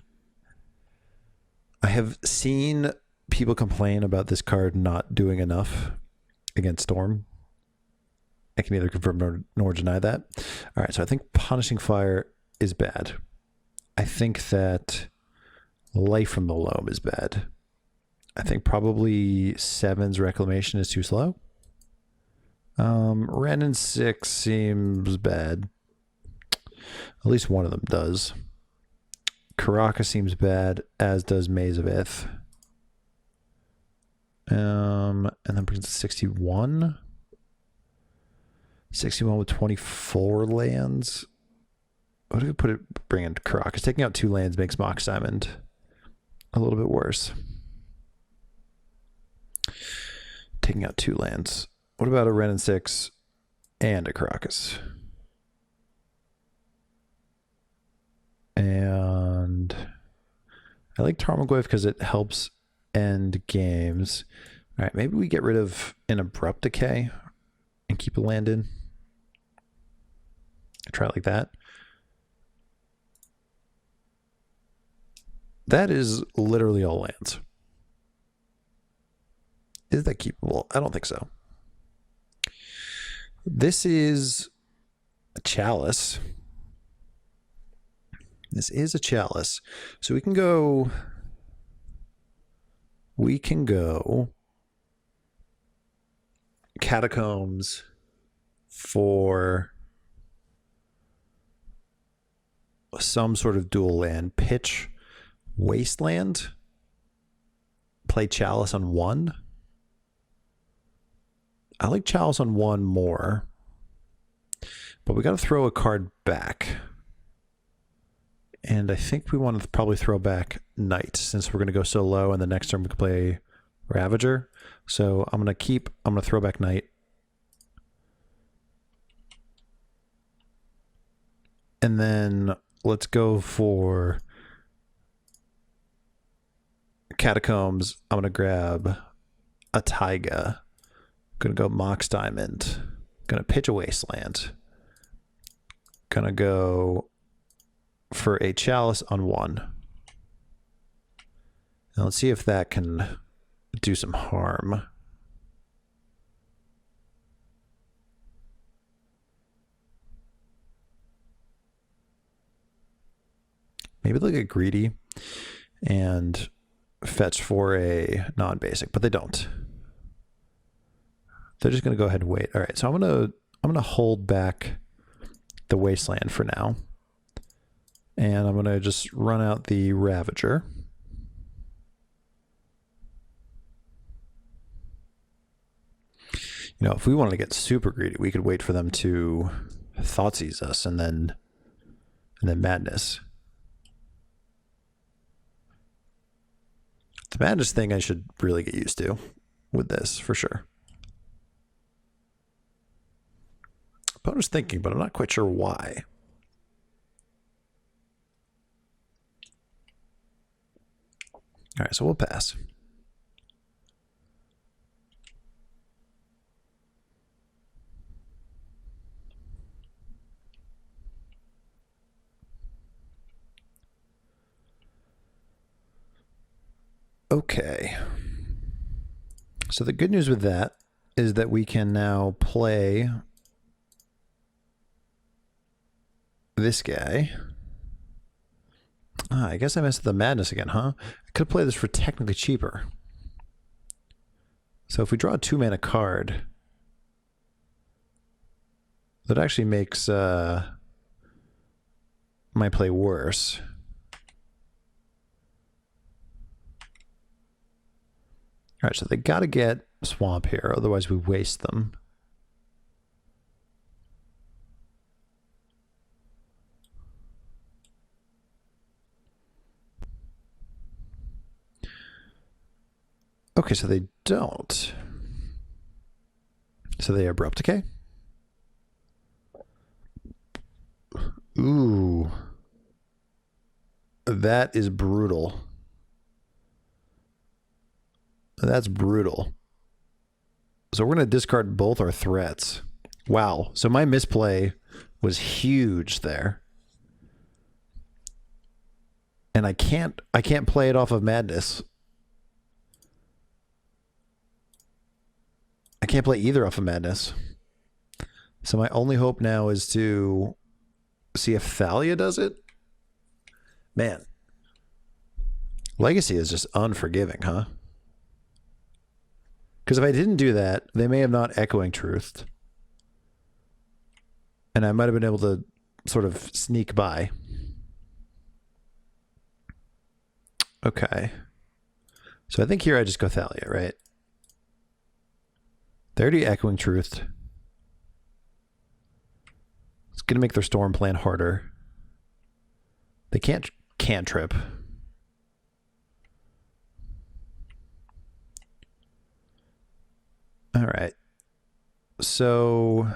I have seen people complain about this card not doing enough against Storm. I can neither confirm nor deny that. All right, so I think Punishing Fire is bad. I think that Life from the Loam is bad. I think probably 7's Reclamation is too slow. Ren and 6 seems bad. At least one of them does. Caracas seems bad, as does Maze of Ith. And then brings it to 61. 61 with 24 lands. What if we bring in Caracas? Taking out 2 lands makes Mox Diamond a little bit worse. Taking out 2 lands. What about a Ren and 6 and a Caracas? And I like Tarmogoyf because it helps end games. All right, maybe we get rid of an Abrupt Decay and keep a land in. Try it like that. That is literally all lands. Is that keepable? I don't think so. This is a Chalice. This is a Chalice. So we can go Catacombs for some sort of dual land. Pitch Wasteland. Play Chalice on 1. I like Chalice on 1 more. But we got to throw a card back. And I think we want to probably throw back Knight, since we're going to go so low, and the next turn we can play Ravager. So I'm going to throw back Knight. And then let's go for Catacombs. I'm going to grab a Taiga. Going to go Mox Diamond. Going to pitch a Wasteland. Going to go for a Chalice on 1. Now let's see if that can do some harm. Maybe they'll get greedy and fetch for a non-basic, but they don't. They're just going to go ahead and wait. All right, so I'm going to hold back the Wasteland for now. And I'm going to just run out the Ravager. You know, if we wanted to get super greedy, we could wait for them to Thoughtseize us and then Madness. The Madness thing I should really get used to with this, for sure. Opponent's thinking, but I'm not quite sure why. All right, so we'll pass. Okay. So the good news with that is that we can now play this guy. I guess I messed with the Madness again, huh? I could play this for technically cheaper. So if we draw a 2-mana card, that actually makes my play worse. All right, so they got to get Swamp here, otherwise we waste them. Okay, so they don't. So they Abrupt Decay? Ooh. That is brutal. That's brutal. So we're going to discard both our threats. Wow. So my misplay was huge there. And I can't play it off of Madness. I can't play either off of Madness. So my only hope now is to see if Thalia does it. Man. Legacy is just unforgiving, huh? Because if I didn't do that, they may have not Echoing Truthed. And I might have been able to sort of sneak by. Okay. So I think here I just go Thalia, right? They're already Echoing Truthed. It's going to make their Storm plan harder. They can't cantrip. All right. So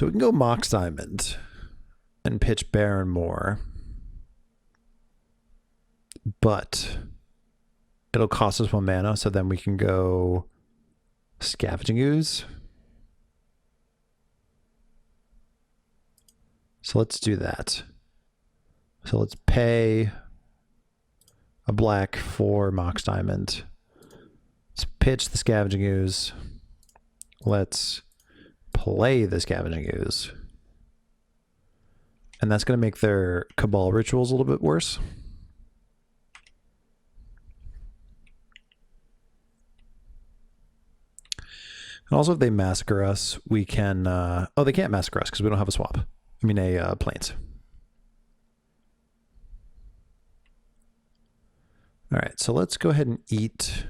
we can go Mox Diamond and pitch Baron more. But it'll cost us 1 mana, so then we can go Scavenging Ooze. So let's do that. So let's pay a black for Mox Diamond. Let's pitch the Scavenging Ooze. Let's play the Scavenging Ooze. And that's going to make their Cabal rituals a little bit worse. And also if they massacre us, we can... oh, they can't massacre us because we don't have a swap. I mean a Plains. All right, so let's go ahead and eat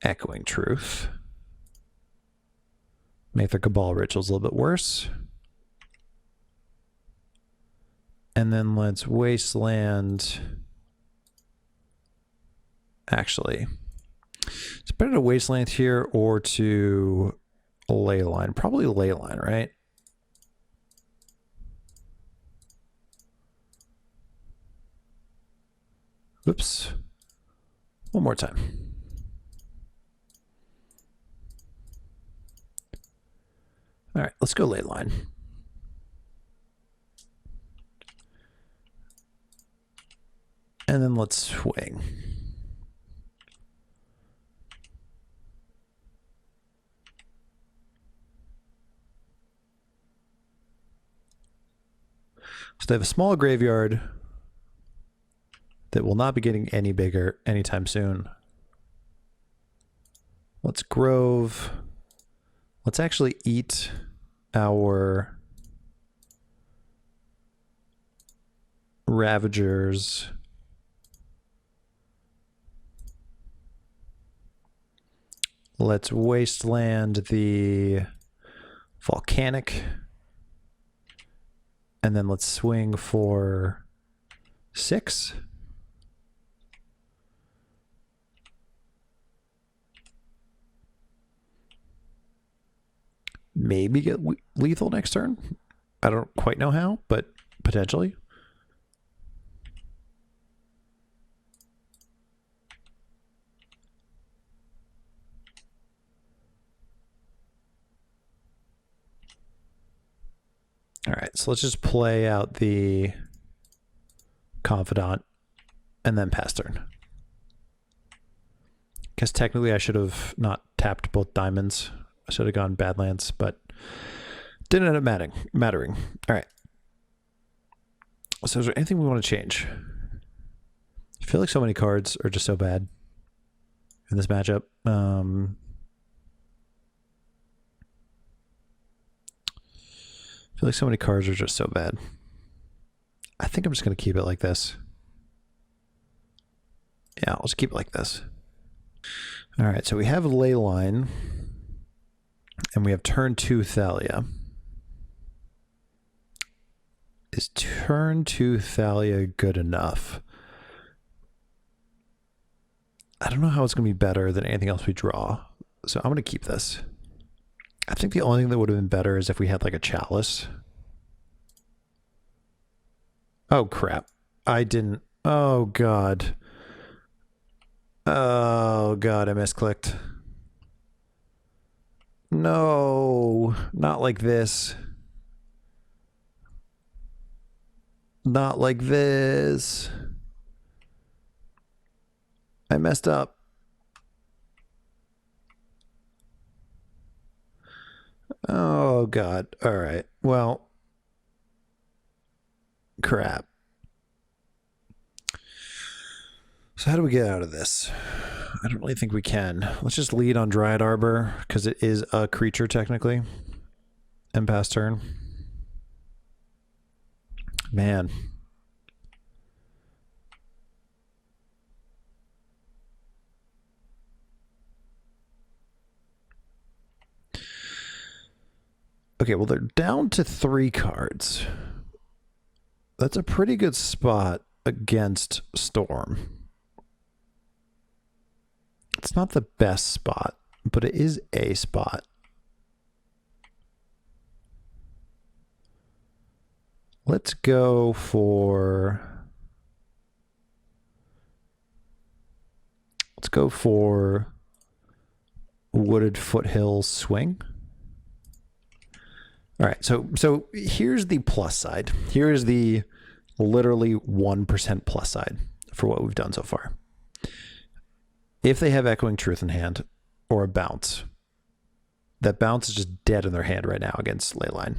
Echoing Truth. Make their Cabal rituals a little bit worse. And then let's Wasteland. Actually, it's better to Wasteland here or to Leyline. Probably Leyline, right? Oops. One more time. All right, let's go Leyline. And then let's swing. So they have a small graveyard that will not be getting any bigger anytime soon. Let's Grove. Let's actually eat our Ravagers. Let's Wasteland the Volcanic. And then let's swing for 6. Maybe get lethal next turn. I don't quite know how, but potentially. All right, so let's just play out the Confidant and then pass turn. Guess technically I should have not tapped both diamonds. I should have gone Badlands, but didn't end up mattering. All right. So is there anything we want to change? I feel like so many cards are just so bad in this matchup. I feel like so many cards are just so bad. I think I'm just going to keep it like this. Yeah, I'll just keep it like this. All right, so we have Leyline. And we have turn 2 Thalia. Is turn 2 Thalia good enough? I don't know how it's going to be better than anything else we draw. So I'm going to keep this. I think the only thing that would have been better is if we had like a Chalice. Oh, crap. I didn't. Oh, God. Oh, God, I misclicked. No, not like this. Not like this. I messed up. Oh, God. All right. Well, crap. So how do we get out of this? I don't really think we can. Let's just lead on Dryad Arbor, because it is a creature, technically. And pass turn. Man. Okay, well, they're down to 3 cards. That's a pretty good spot against Storm. It's not the best spot, but it is a spot. Let's go for... Let's go for Wooded Foothills Swing. All right, so here's the plus side. Here's the literally 1% plus side for what we've done so far. If they have Echoing Truth in hand or a bounce, that bounce is just dead in their hand right now against Leyline.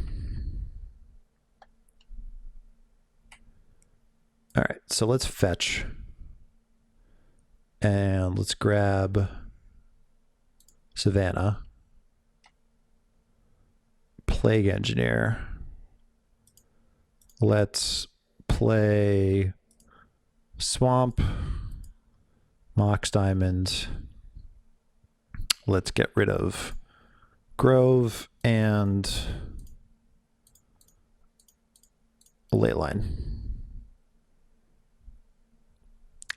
All right, so let's fetch. And let's grab Savannah. Plague Engineer. Let's play Swamp, Mox Diamond. Let's get rid of Grove and Leyline.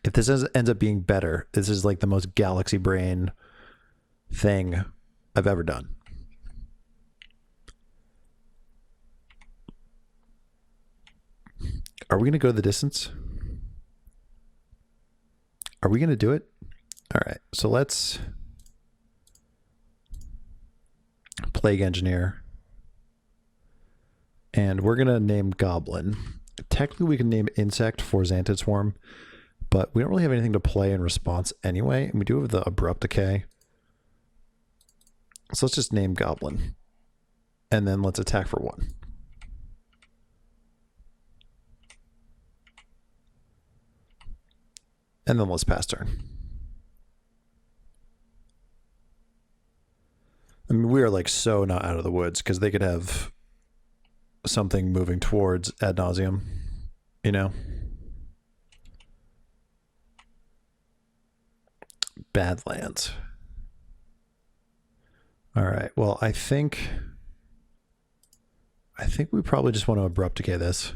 If this ends up being better, this is like the most galaxy brain thing I've ever done. Are we going to go the distance? Are we going to do it? All right, so let's Plague Engineer. And we're going to name Goblin. Technically, we can name Insect for Xantid Swarm, but we don't really have anything to play in response anyway. And we do have the Abrupt Decay. So let's just name Goblin. And then let's attack for 1. And then let's pass turn. I mean, we are like so not out of the woods because they could have something moving towards ad nauseum, you know? Badlands. All right. Well, I think we probably just want to Abrupt Decay this.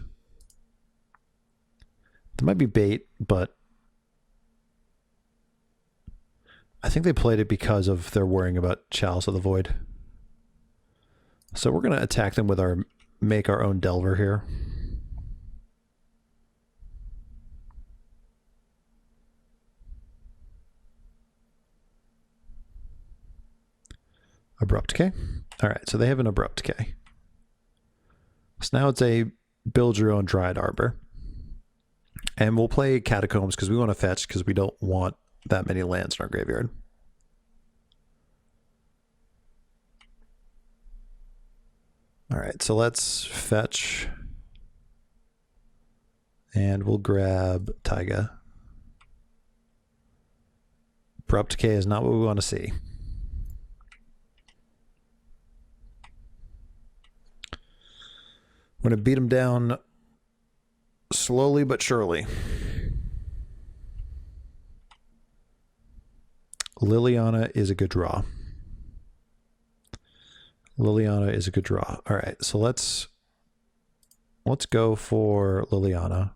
There might be bait, but I think they played it because of their worrying about Chalice of the Void. So we're going to attack them with our make our own Delver here. Abrupt Decay. All right, so they have an Abrupt Decay. So now it's a build your own Dryad Arbor. And we'll play Catacombs because we want to fetch because we don't want that many lands in our graveyard. All right, so let's fetch. And we'll grab Taiga. Abrupt Decay is not what we want to see. I'm going to beat him down slowly but surely. Liliana is a good draw. Liliana is a good draw. All right, so let's go for Liliana.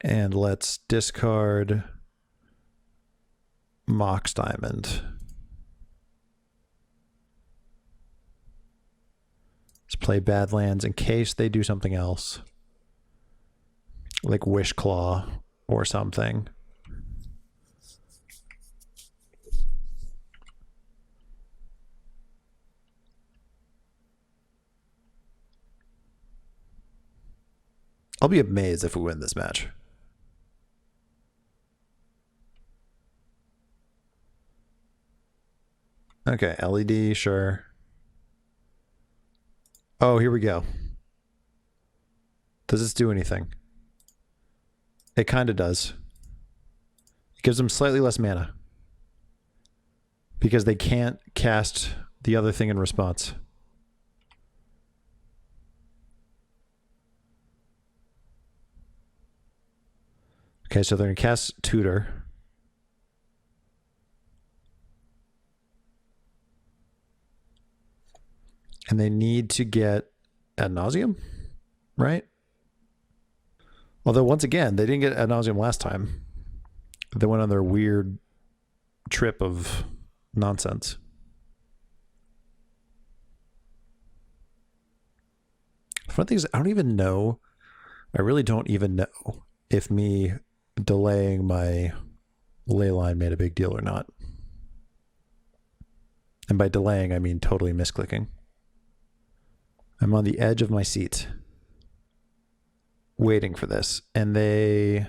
And let's discard Mox Diamond. Let's play Badlands in case they do something else. Like Wish Claw or something. I'll be amazed if we win this match. Okay, LED, sure. Oh, here we go. Does this do anything? It kind of does. It gives them slightly less mana. Because they can't cast the other thing in response. Okay, so they're going to cast Tutor. And they need to get Ad Nauseam, right? Although, once again, they didn't get Ad Nauseam last time. They went on their weird trip of nonsense. Funny thing is, I don't even know. I really don't even know if me delaying my ley line made a big deal or not. And by delaying, I mean totally misclicking. I'm on the edge of my seat waiting for this. And they...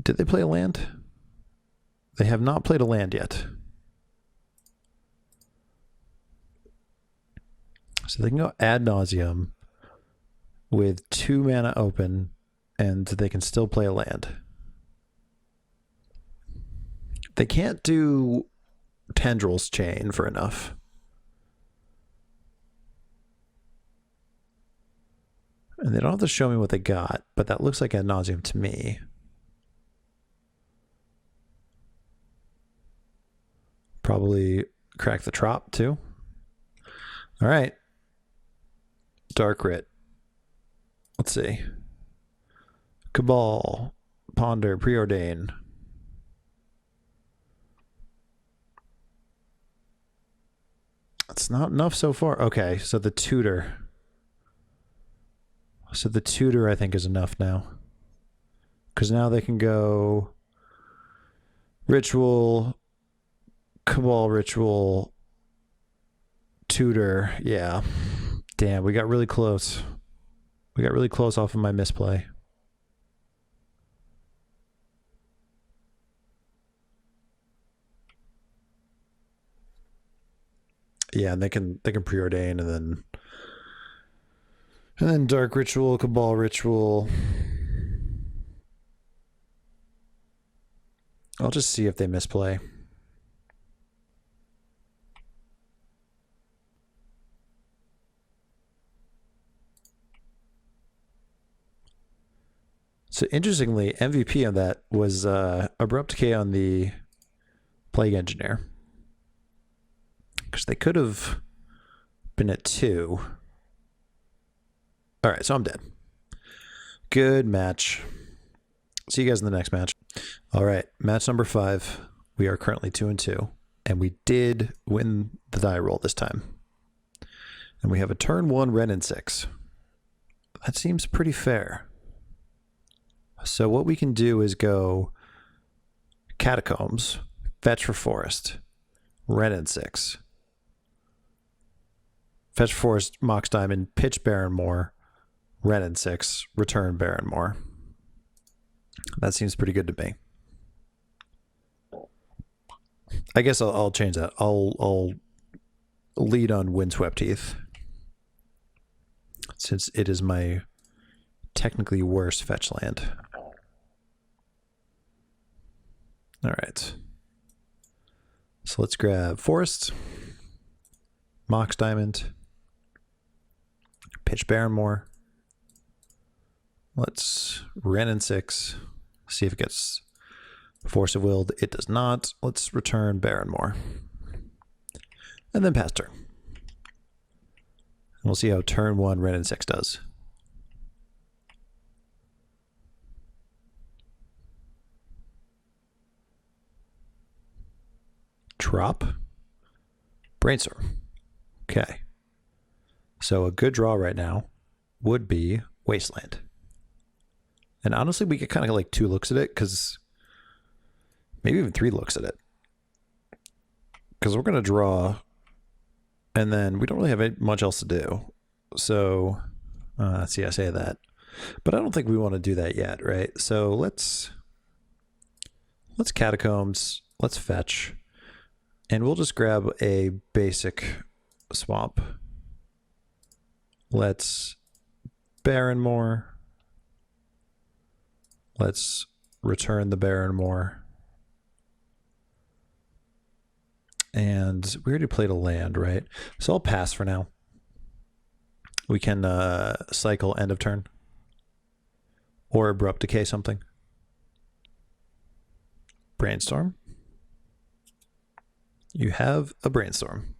Did they play a land? They have not played a land yet. So they can go Ad Nauseam with 2 mana open, and they can still play a land. They can't do Tendrils Chain for enough. And they don't have to show me what they got, but that looks like Ad Nauseam to me. Probably crack the Trop too. All right. Dark Writ. Let's see. Cabal, Ponder, Preordain. That's not enough so far. Okay, so the Tutor. So the Tutor, I think, is enough now. Because now they can go Ritual, Cabal Ritual, Tutor. Yeah. Damn, we got really close. We got really close off of my misplay. Yeah, and they can preordain and then Dark Ritual, Cabal Ritual. I'll just see if they misplay. So interestingly, MVP on that was Abrupt Decay on the Plague Engineer. Because they could have been at 2. All right, so I'm dead. Good match. See you guys in the next match. All right, match number 5. We are currently 2-2, and we did win the die roll this time. And we have a turn 1 Ren and 6. That seems pretty fair. So what we can do is go Catacombs, fetch for Forest, Ren and 6. Fetch for Forest, Mox Diamond, pitch Barrenmoor, Ren and 6, return Barrenmoor. That seems pretty good to me. I guess I'll change that. I'll lead on Windswept Heath, since it is my technically worst fetch land. All right. So let's grab Forest, Mox Diamond, pitch Barrenmoor. Let's Ren and 6. See if it gets Force of Will. It does not. Let's return Barrenmoor. And then pass turn. And we'll see how turn 1 Ren and 6 does. Drop. Brainstorm. Okay. So a good draw right now would be Wasteland. And honestly, we get kind of like 2 looks at it, because maybe even 3 looks at it. Because we're going to draw, and then we don't really have much else to do. So, see, I say that. But I don't think we want to do that yet, right? So let's Let's catacombs. Let's fetch. And we'll just grab a basic swamp. Let's barren more. Let's return the barren more. And we already played a land, right? So I'll pass for now. We can cycle end of turn. Or abrupt decay something. Brainstorm. You have a brainstorm.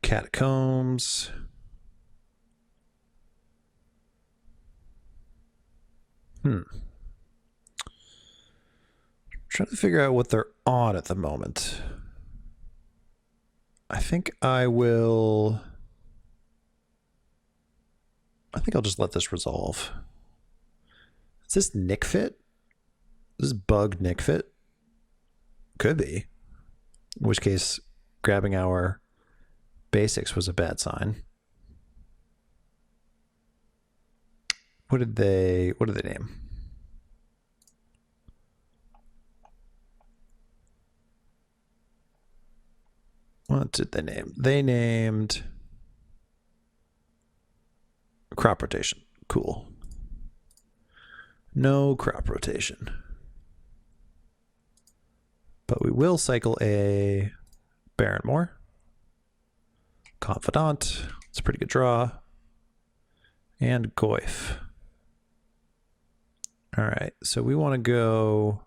Catacombs. Trying to figure out what they're on at the moment. I think I'll just let this resolve. Is this Nick Fit? Is this bug Nick Fit? Could be. In which case, grabbing our basics was a bad sign. What did they name? What did they name? They named crop rotation. Cool. No crop rotation. But we will cycle a Barrenmore. Confidant. It's a pretty good draw. And Goyf. All right, so we want to go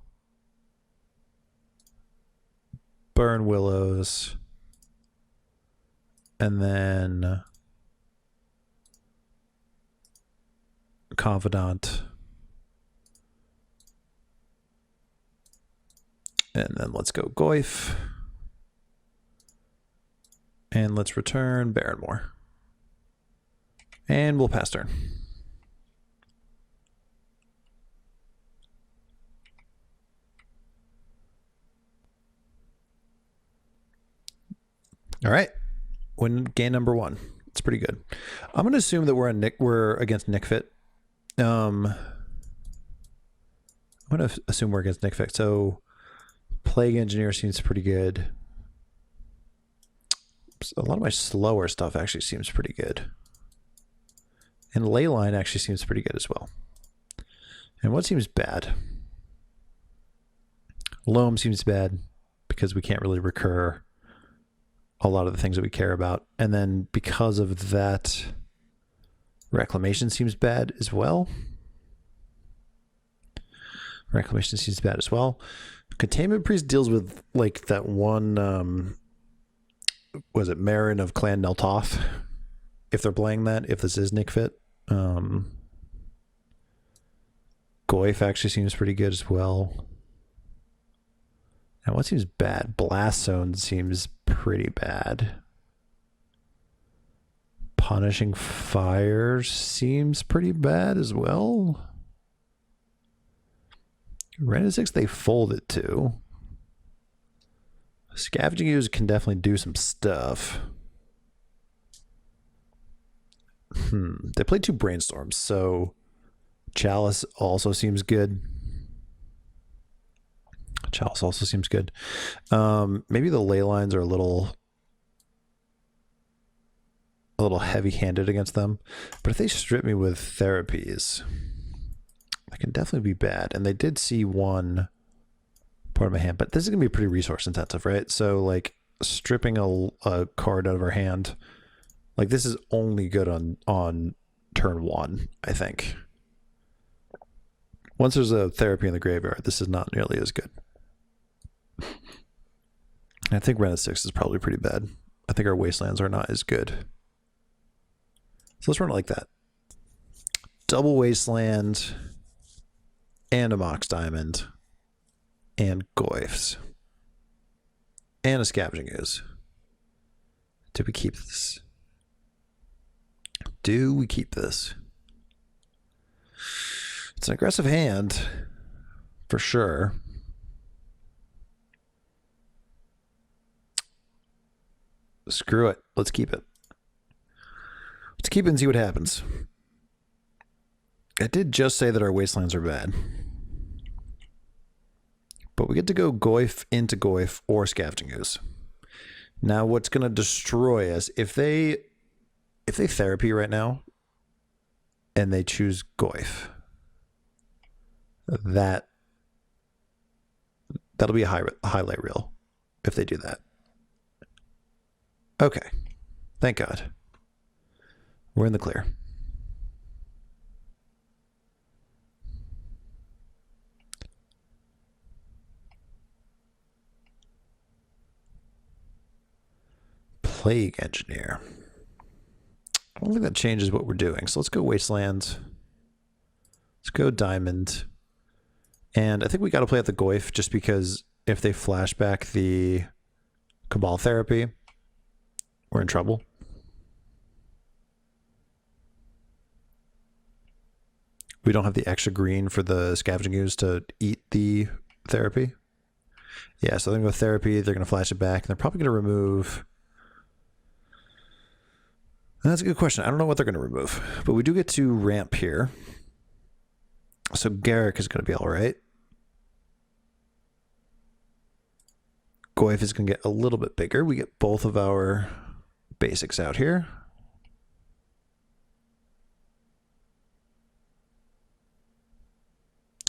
Burn Willows. And then Confidant. And then let's go Goyf. And let's return Barrenmore. And we'll pass turn. All right. Win game number 1. It's pretty good. I'm going to assume that we're against Nick Fit. I'm going to assume we're against Nick Fit. So Plague Engineer seems pretty good. A lot of my slower stuff actually seems pretty good. And Leyline actually seems pretty good as well. And what seems bad? Loam seems bad because we can't really recur a lot of the things that we care about. And then because of that, Reclamation seems bad as well. Reclamation seems bad as well. Containment Priest deals with like that one, was it Marin of Clan Neltoth? If they're playing that, if this is Nick Fit. Goyf actually seems pretty good as well. And what seems bad? Blast Zone seems pretty bad. Punishing Fire seems pretty bad as well. Random 6 they fold it to. Scavenging Ooze can definitely do some stuff. They played 2 Brainstorms, so Chalice also seems good. Chalice also seems good. Maybe the ley lines are a little heavy-handed against them. But if they strip me with therapies, that can definitely be bad. And they did see one part of my hand, but this is gonna be pretty resource intensive, right? So like stripping a card out of our hand, like this is only good on turn 1, I think. Once there's a therapy in the graveyard, this is not nearly as good. I think Rennet 6 is probably pretty bad. I think our Wastelands are not as good. So let's run it like that. Double Wasteland and a Mox Diamond and Goyfs and a Scavenging Ooze. Do we keep this? Do we keep this? It's an aggressive hand, for sure. Screw it. Let's keep it. Let's keep it and see what happens. I did just say that our wastelands are bad. But we get to go Goyf into Goyf or Scavenging Ooze. Now what's going to destroy us, if they therapy right now and they choose Goyf, that'll be a highlight reel if they do that. Okay. Thank God. We're in the clear. Plague Engineer. I don't think that changes what we're doing. So let's go Wasteland. Let's go Diamond. And I think we got to play at the Goyf just because if they flash back the Cabal Therapy, we're in trouble. We don't have the extra green for the Scavenging Ooze to eat the Therapy. Yeah, so they're going to go Therapy. They're going to flash it back. And they're probably going to remove... That's a good question. I don't know what they're going to remove. But we do get to ramp here. So Garrick is going to be all right. Goyf is going to get a little bit bigger. We get both of our basics out here.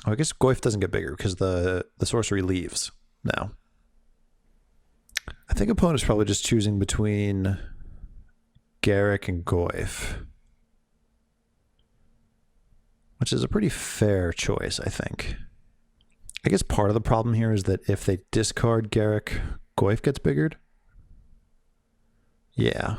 Oh, I guess Goyf doesn't get bigger because the sorcery leaves now. I think opponent's probably just choosing between Garrick and Goyf, which is a pretty fair choice, I think. I guess part of the problem here is that if they discard Garrick, Goyf gets biggered. Yeah.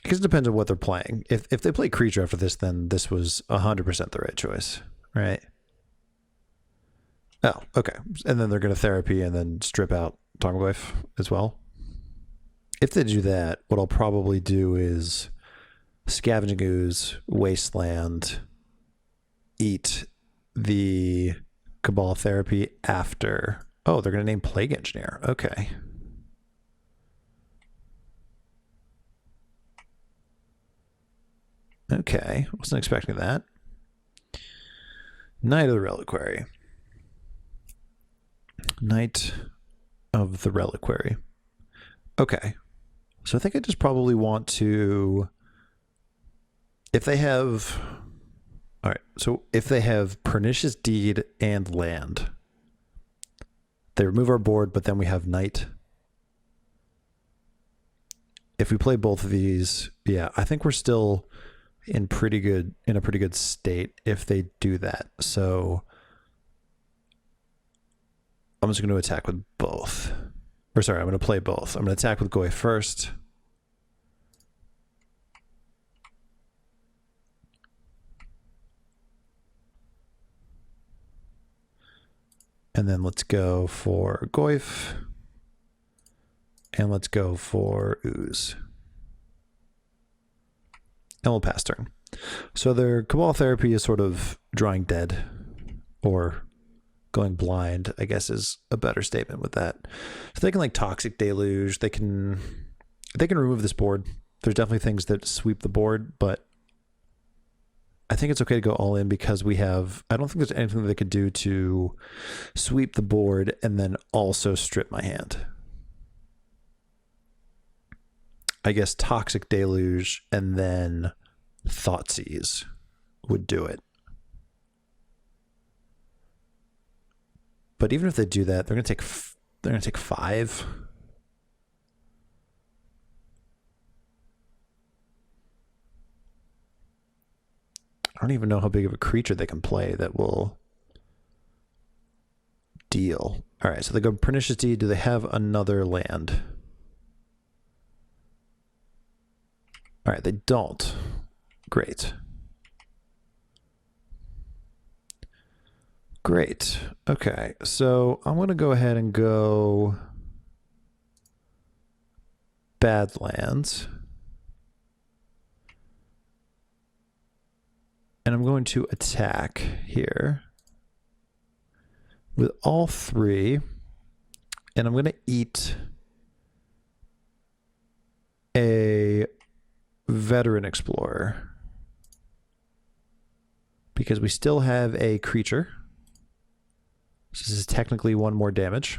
I guess it depends on what they're playing. If they play creature after this, then this was 100% the right choice, right? Oh, okay. And then they're going to therapy and then strip out Tarmogoyf as well. If they do that, what I'll probably do is Scavenging Ooze, Wasteland, eat the Cabal Therapy after. Oh, they're going to name Plague Engineer. Okay. Okay, wasn't expecting that. Knight of the Reliquary. Knight of the Reliquary. Okay. So I think I just probably want to, if they have, all right, so if they have Pernicious Deed and land, they remove our board, but then we have Knight. If we play both of these, yeah, I think we're still in a pretty good state if they do that. So I'm just going to attack with both. Or sorry, I'm going to play both. I'm going to attack with Goy first. And then let's go for Goyf. And let's go for Ooze. And we'll pass turn. So their Cabal Therapy is sort of drawing dead, or going blind, I guess is a better statement with that. So they can like Toxic Deluge, they can remove this board. There's definitely things that sweep the board, but I think it's okay to go all in because we have, I don't think there's anything that they could do to sweep the board and then also strip my hand. I guess Toxic Deluge and then Thoughtseize would do it. But even if they do that, they're going to take 5. I don't even know how big of a creature they can play that will deal. All right, so they go Pernicious Deed. Do they have another land? All right, they don't. Great. Great. Okay, so I'm going to go ahead and go Badlands. And I'm going to attack here with all 3. And I'm going to eat a veteran explorer because we still have a creature. This is technically 1 more damage.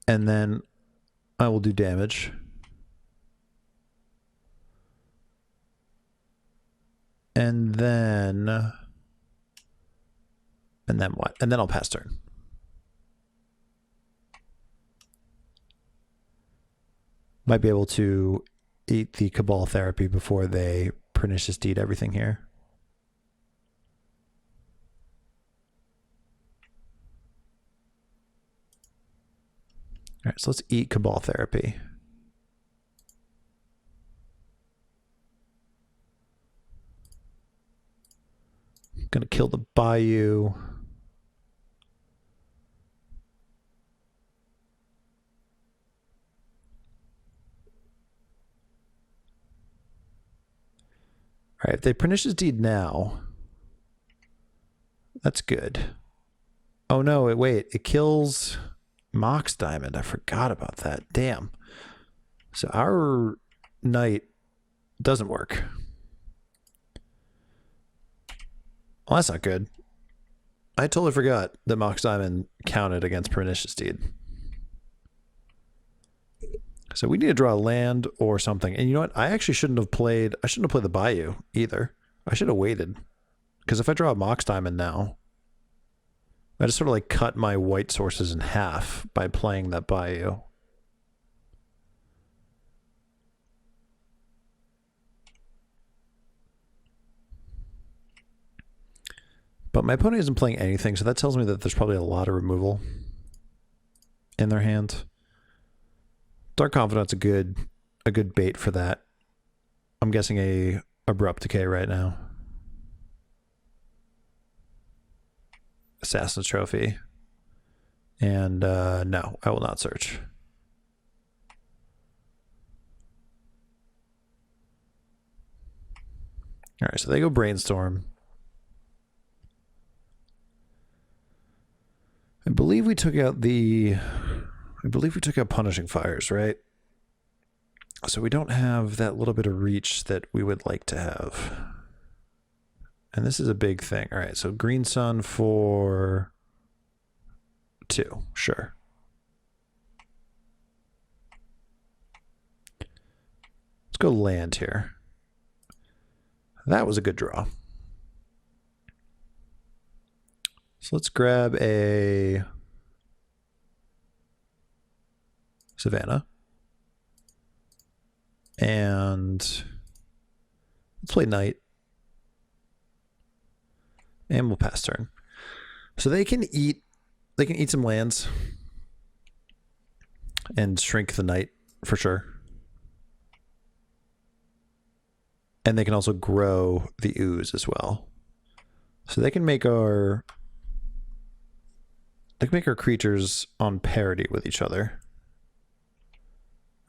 And then I will do damage. And then what? And then I'll pass turn. Might be able to eat the Cabal Therapy before they Pernicious Deed everything here. All right, so let's eat Cabal Therapy. Gonna kill the Bayou. All right, if they Pernicious Deed now, that's good. Oh no, wait, it kills Mox Diamond. I forgot about that. Damn. So our knight doesn't work. Well, that's not good. I totally forgot that Mox Diamond counted against Pernicious Deed. So we need to draw a land or something. And you know what? I actually shouldn't have played the Bayou either. I should have waited. Because if I draw a Mox Diamond now, I just sort of like cut my white sources in half by playing that Bayou. But my opponent isn't playing anything, so that tells me that there's probably a lot of removal in their hand. Dark Confidant's a good bait for that. I'm guessing a Abrupt Decay right now. Assassin's Trophy. And no, I will not search. All right, so they go Brainstorm. I believe we took out Punishing Fires, right? So we don't have that little bit of reach that we would like to have. And this is a big thing. All right, so Green Sun for 2, sure. Let's go land here. That was a good draw. So let's grab a Savannah. And let's play Knight. And we'll pass turn. So they can eat some lands and shrink the Knight for sure. And they can also grow the ooze as well. So they can make our creatures on parity with each other.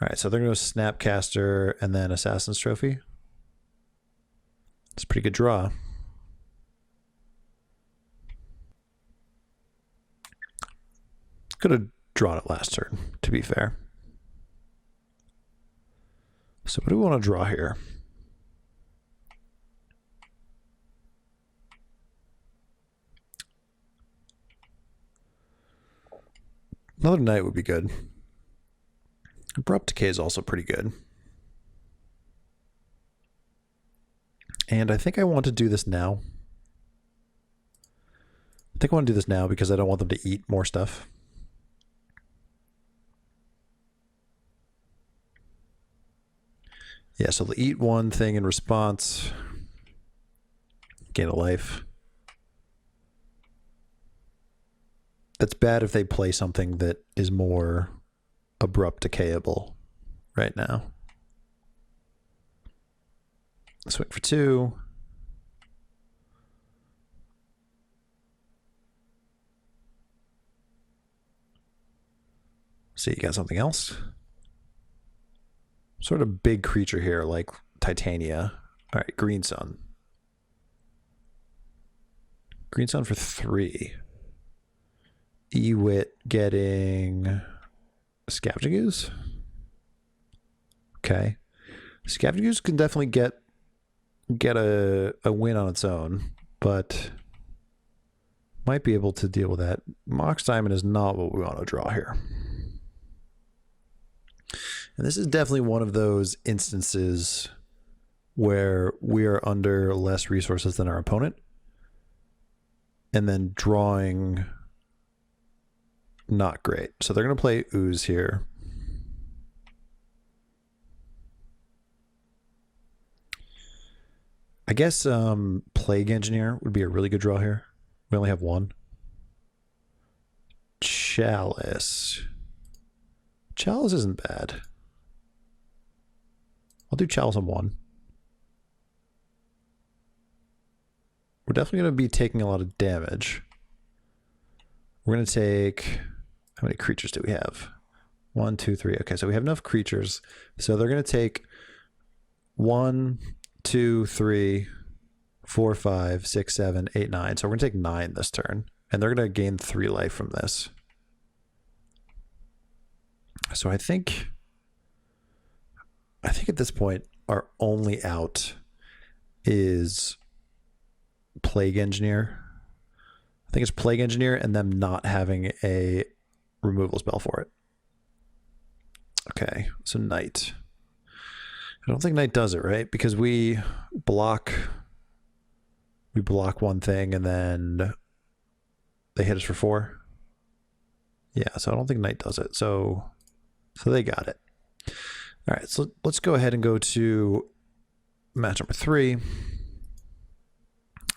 All right, so they're going to Snapcaster and then Assassin's Trophy. It's a pretty good draw. Could have drawn it last turn, to be fair. So what do we want to draw here? Another Knight would be good. Abrupt Decay is also pretty good. And I think I want to do this now. I think I want to do this now because I don't want them to eat more stuff. Yeah, so they'll eat one thing in response. Gain a life. That's bad if they play something that is more Abrupt Decayable right now. Swing for 2. See, you got something else? Sort of big creature here, like Titania. All right, Green Sun. Green Sun for 3. Ewit getting Scavenging Ooze. Okay. Scavenging Ooze can definitely get a win on its own, but might be able to deal with that. Mox Diamond is not what we want to draw here. And this is definitely one of those instances where we are under less resources than our opponent. And then drawing not great. So they're going to play Ooze here. I guess Plague Engineer would be a really good draw here. We only have one. Chalice. Chalice isn't bad. I'll do Chalice on one. We're definitely going to be taking a lot of damage. We're going to take... How many creatures do we have? 1, 2, 3. Okay, so we have enough creatures. So they're going to take 1, 2, 3, 4, 5, 6, 7, 8, 9. So we're going to take 9 this turn. And they're going to gain 3 life from this. So I think at this point, our only out is Plague Engineer. I think it's Plague Engineer and them not having a removal spell for it. Okay, so Knight. I don't think Knight does it, right? Because we block one thing and then they hit us for 4. Yeah, so I don't think Knight does it. So they got it. All right, so let's go ahead and go to match number 3.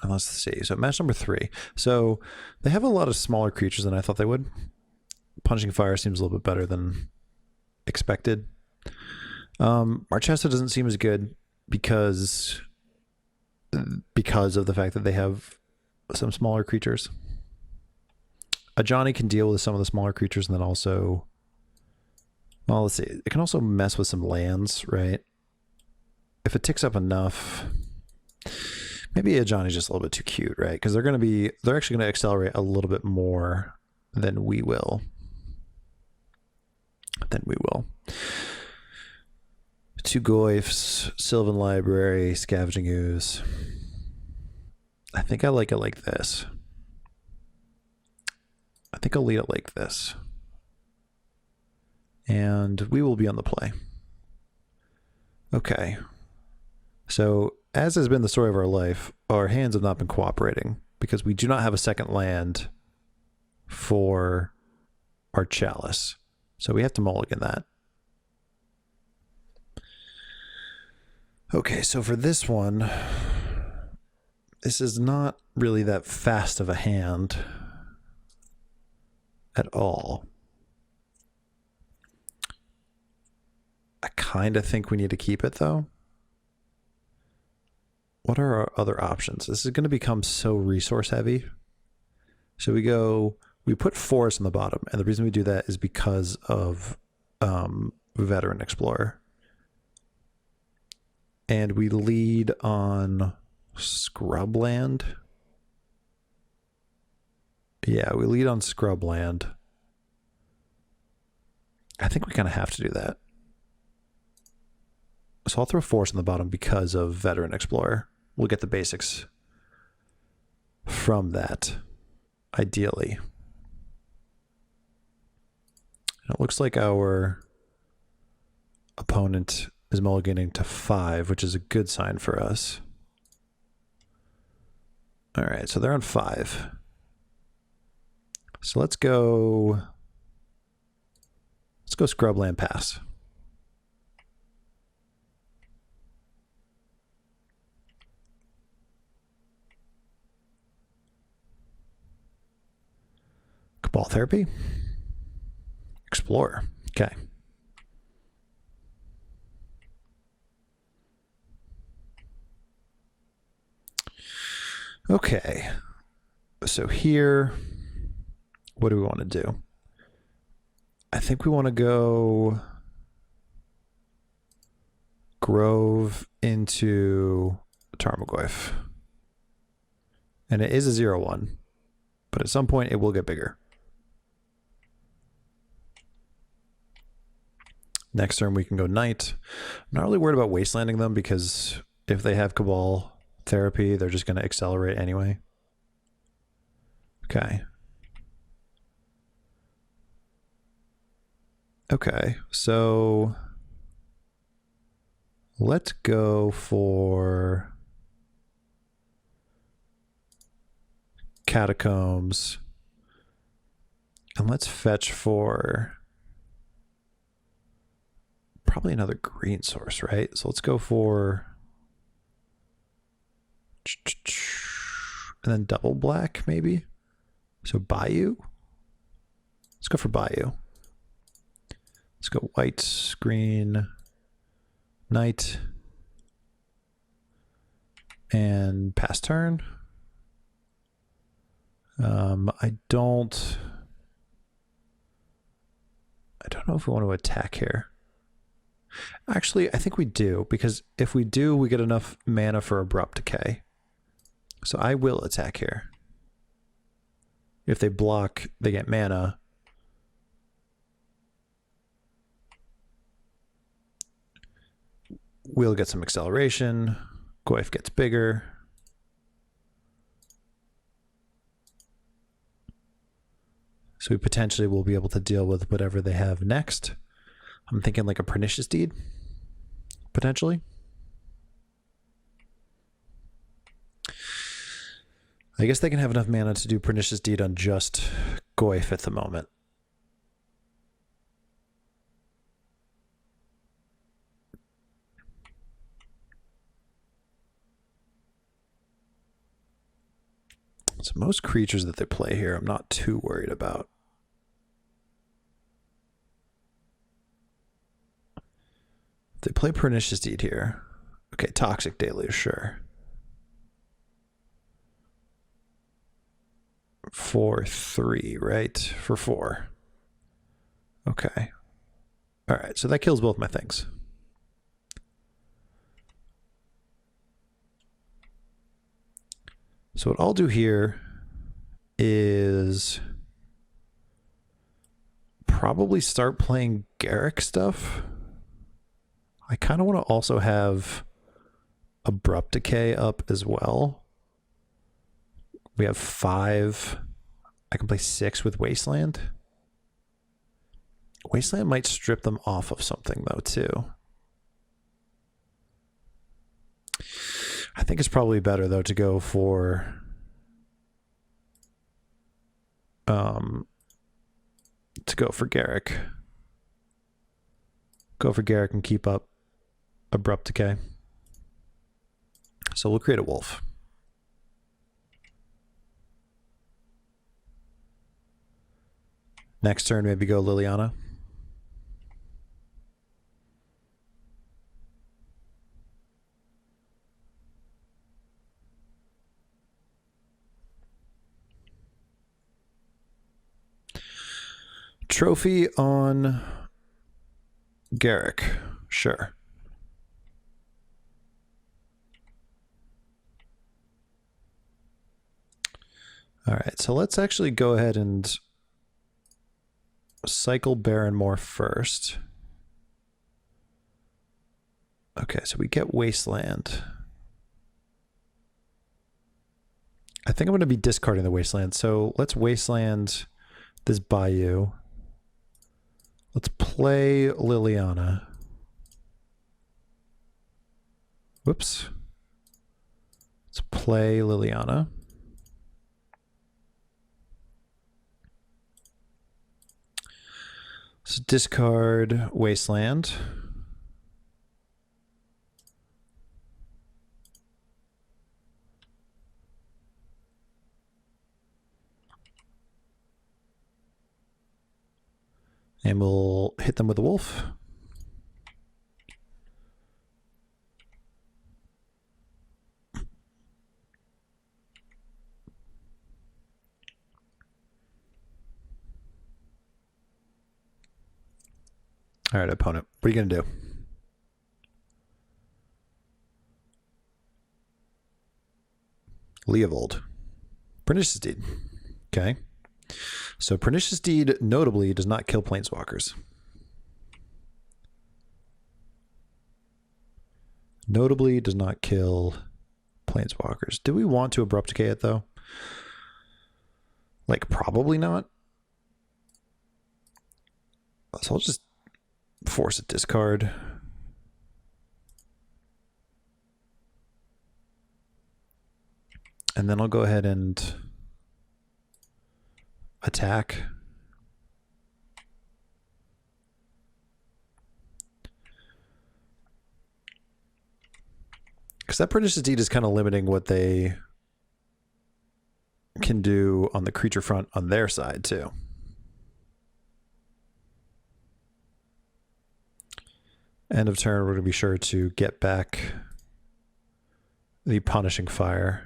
And let's see. So match number 3. So they have a lot of smaller creatures than I thought they would. Punching Fire seems a little bit better than expected. Marchesa doesn't seem as good because of the fact that they have some smaller creatures. Ajani can deal with some of the smaller creatures, and then also, well, let's see. It can also mess with some lands, right? If it ticks up enough, maybe Ajani's just a little bit too cute, right? Because they're actually going to accelerate a little bit more than we will. Two Goyfs, Sylvan Library, Scavenging Ooze. I think I like it like this. I think I'll lead it like this. And we will be on the play. Okay. So, as has been the story of our life, our hands have not been cooperating because we do not have a second land for our Chalice. So we have to mulligan that. Okay, so for this one, this is not really that fast of a hand at all. I kind of think we need to keep it, though. What are our other options? This is going to become so resource heavy. So we put Forest on the bottom, and the reason we do that is because of Veteran Explorer. And we lead on Scrubland. Yeah, we lead on Scrubland. I think we kind of have to do that. So I'll throw Force on the bottom because of Veteran Explorer. We'll get the basics from that, ideally. And it looks like our opponent is mulliganing to 5, which is a good sign for us. All right, so they're on 5. So let's go Scrubland pass. Cabal Therapy. Explore. Okay. Okay. So here, what do we want to do? I think we want to go Grove into Tarmogoyf. And it is a 0/1, but at some point it will get bigger. Next turn we can go Knight. I'm not really worried about wastelanding them because if they have Cabal Therapy, they're just going to accelerate anyway. Okay. Okay, so let's go for Catacombs. And let's fetch for probably another green source, right? So let's go for and then double black maybe. So Bayou. Let's go for Bayou. Let's go white, green, Knight, and pass turn. I don't know if we want to attack here. Actually, I think we do, because if we do, we get enough mana for Abrupt Decay. So I will attack here. If they block, they get mana. We'll get some acceleration. Goyf gets bigger. So we potentially will be able to deal with whatever they have next. I'm thinking like a Pernicious Deed, potentially. I guess they can have enough mana to do Pernicious Deed on just Goyf at the moment. So most creatures that they play here, I'm not too worried about. If they play Pernicious Deed here, okay, Toxic Deluge, sure. For 3, right? For 4. Okay. All right, so that kills both my things. So what I'll do here is probably start playing Garruk stuff. I kind of want to also have Abrupt Decay up as well. We have 5. I can play 6 with Wasteland. Wasteland might strip them off of something though too. I think it's probably better though to go for Garruk. Go for Garruk and keep up Abrupt Decay. So we'll create a wolf. Next turn, maybe go Liliana. Trophy on Garruk, sure. All right, so let's actually go ahead and cycle Barrenmore first. Okay, so we get Wasteland. I think I'm going to be discarding the Wasteland, so let's Wasteland this Bayou. Let's play Liliana. Whoops. Let's play Liliana. So discard Wasteland. And we'll hit them with a wolf. All right, opponent, what are you going to do? Leovold. Pernicious Deed. Okay. So Pernicious Deed notably does not kill planeswalkers. Notably does not kill planeswalkers. Do we want to abrupt decay it though? Like, probably not. So I'll just force a discard. And then I'll go ahead and attack. Because that Pernicious Deed is kind of limiting what they can do on the creature front on their side too. End of turn, we're going to be sure to get back the Punishing Fire.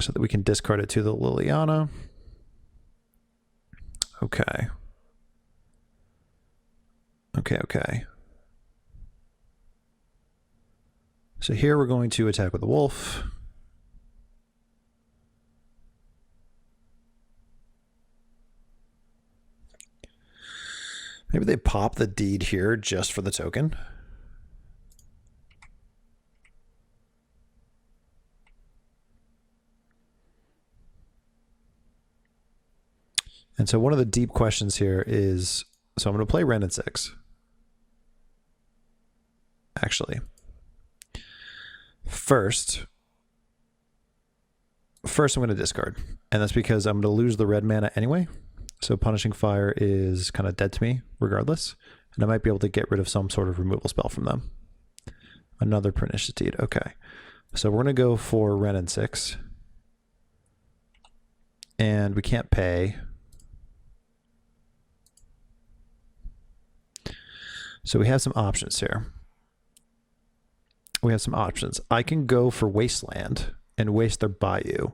So that we can discard it to the Liliana. Okay. Okay. So here we're going to attack with the wolf. Maybe they pop the deed here just for the token. And so one of the deep questions here is, so I'm going to play Ren at 6. Actually. First I'm going to discard. And that's because I'm going to lose the red mana anyway. So Punishing Fire is kind of dead to me regardless. And I might be able to get rid of some sort of removal spell from them. Another Pernicious Deed. Okay. So we're going to go for Ren and 6. And we can't pay. So we have some options here. We have some options. I can go for Wasteland and waste their Bayou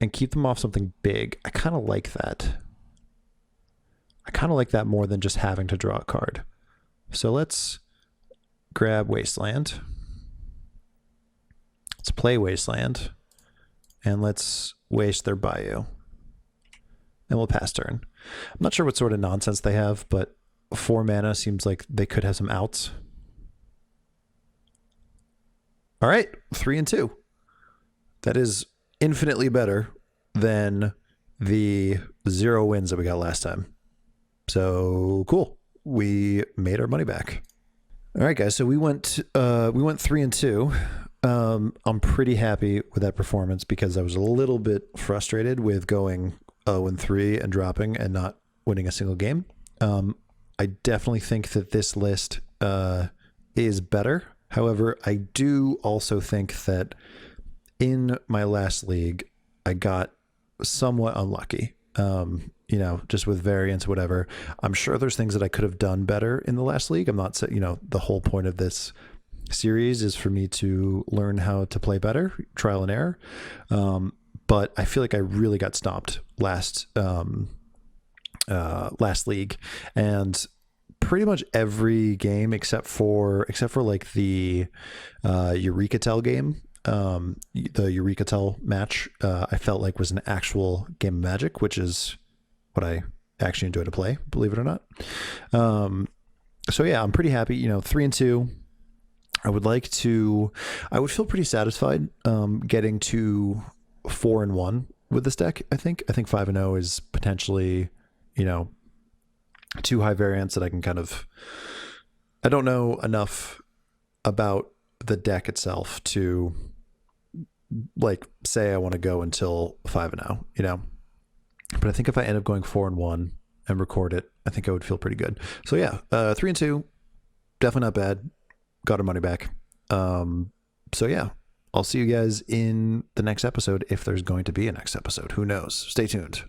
and keep them off something big. I kind of like that. I kind of like that more than just having to draw a card. So let's grab Wasteland. Let's play Wasteland. And let's waste their Bayou. And we'll pass turn. I'm not sure what sort of nonsense they have, but 4 mana seems like they could have some outs. All right, 3 and 2. That is infinitely better than the 0 wins that we got last time. So cool. We made our money back. All right, guys. So we went 3 and 2. I'm pretty happy with that performance because I was a little bit frustrated with going 0 and 3 and dropping and not winning a single game. I definitely think that this list is better. However, I do also think that in my last league, I got somewhat unlucky, you know, just with variance, whatever. I'm sure there's things that I could have done better in the last league. I'm not saying, you know, the whole point of this series is for me to learn how to play better, trial and error. But I feel like I really got stomped last league, and pretty much every game except for like the Eurekatel game, the Eurekatel match, I felt like was an actual game of Magic, which is what I actually enjoy to play, believe it or not. So yeah, I'm pretty happy. You know, 3 and 2. I would feel pretty satisfied getting to 4 and 1 with this deck. I think 5 and 0 is potentially, you know, too high variance that I can kind of, I don't know enough about the deck itself to like say I want to go until 5 and 0, you know. But I think if I end up going 4 and 1 and record it, I think I would feel pretty good. So yeah, 3 and 2, definitely not bad. Got our money back. So yeah, I'll see you guys in the next episode if there's going to be a next episode. Who knows? Stay tuned.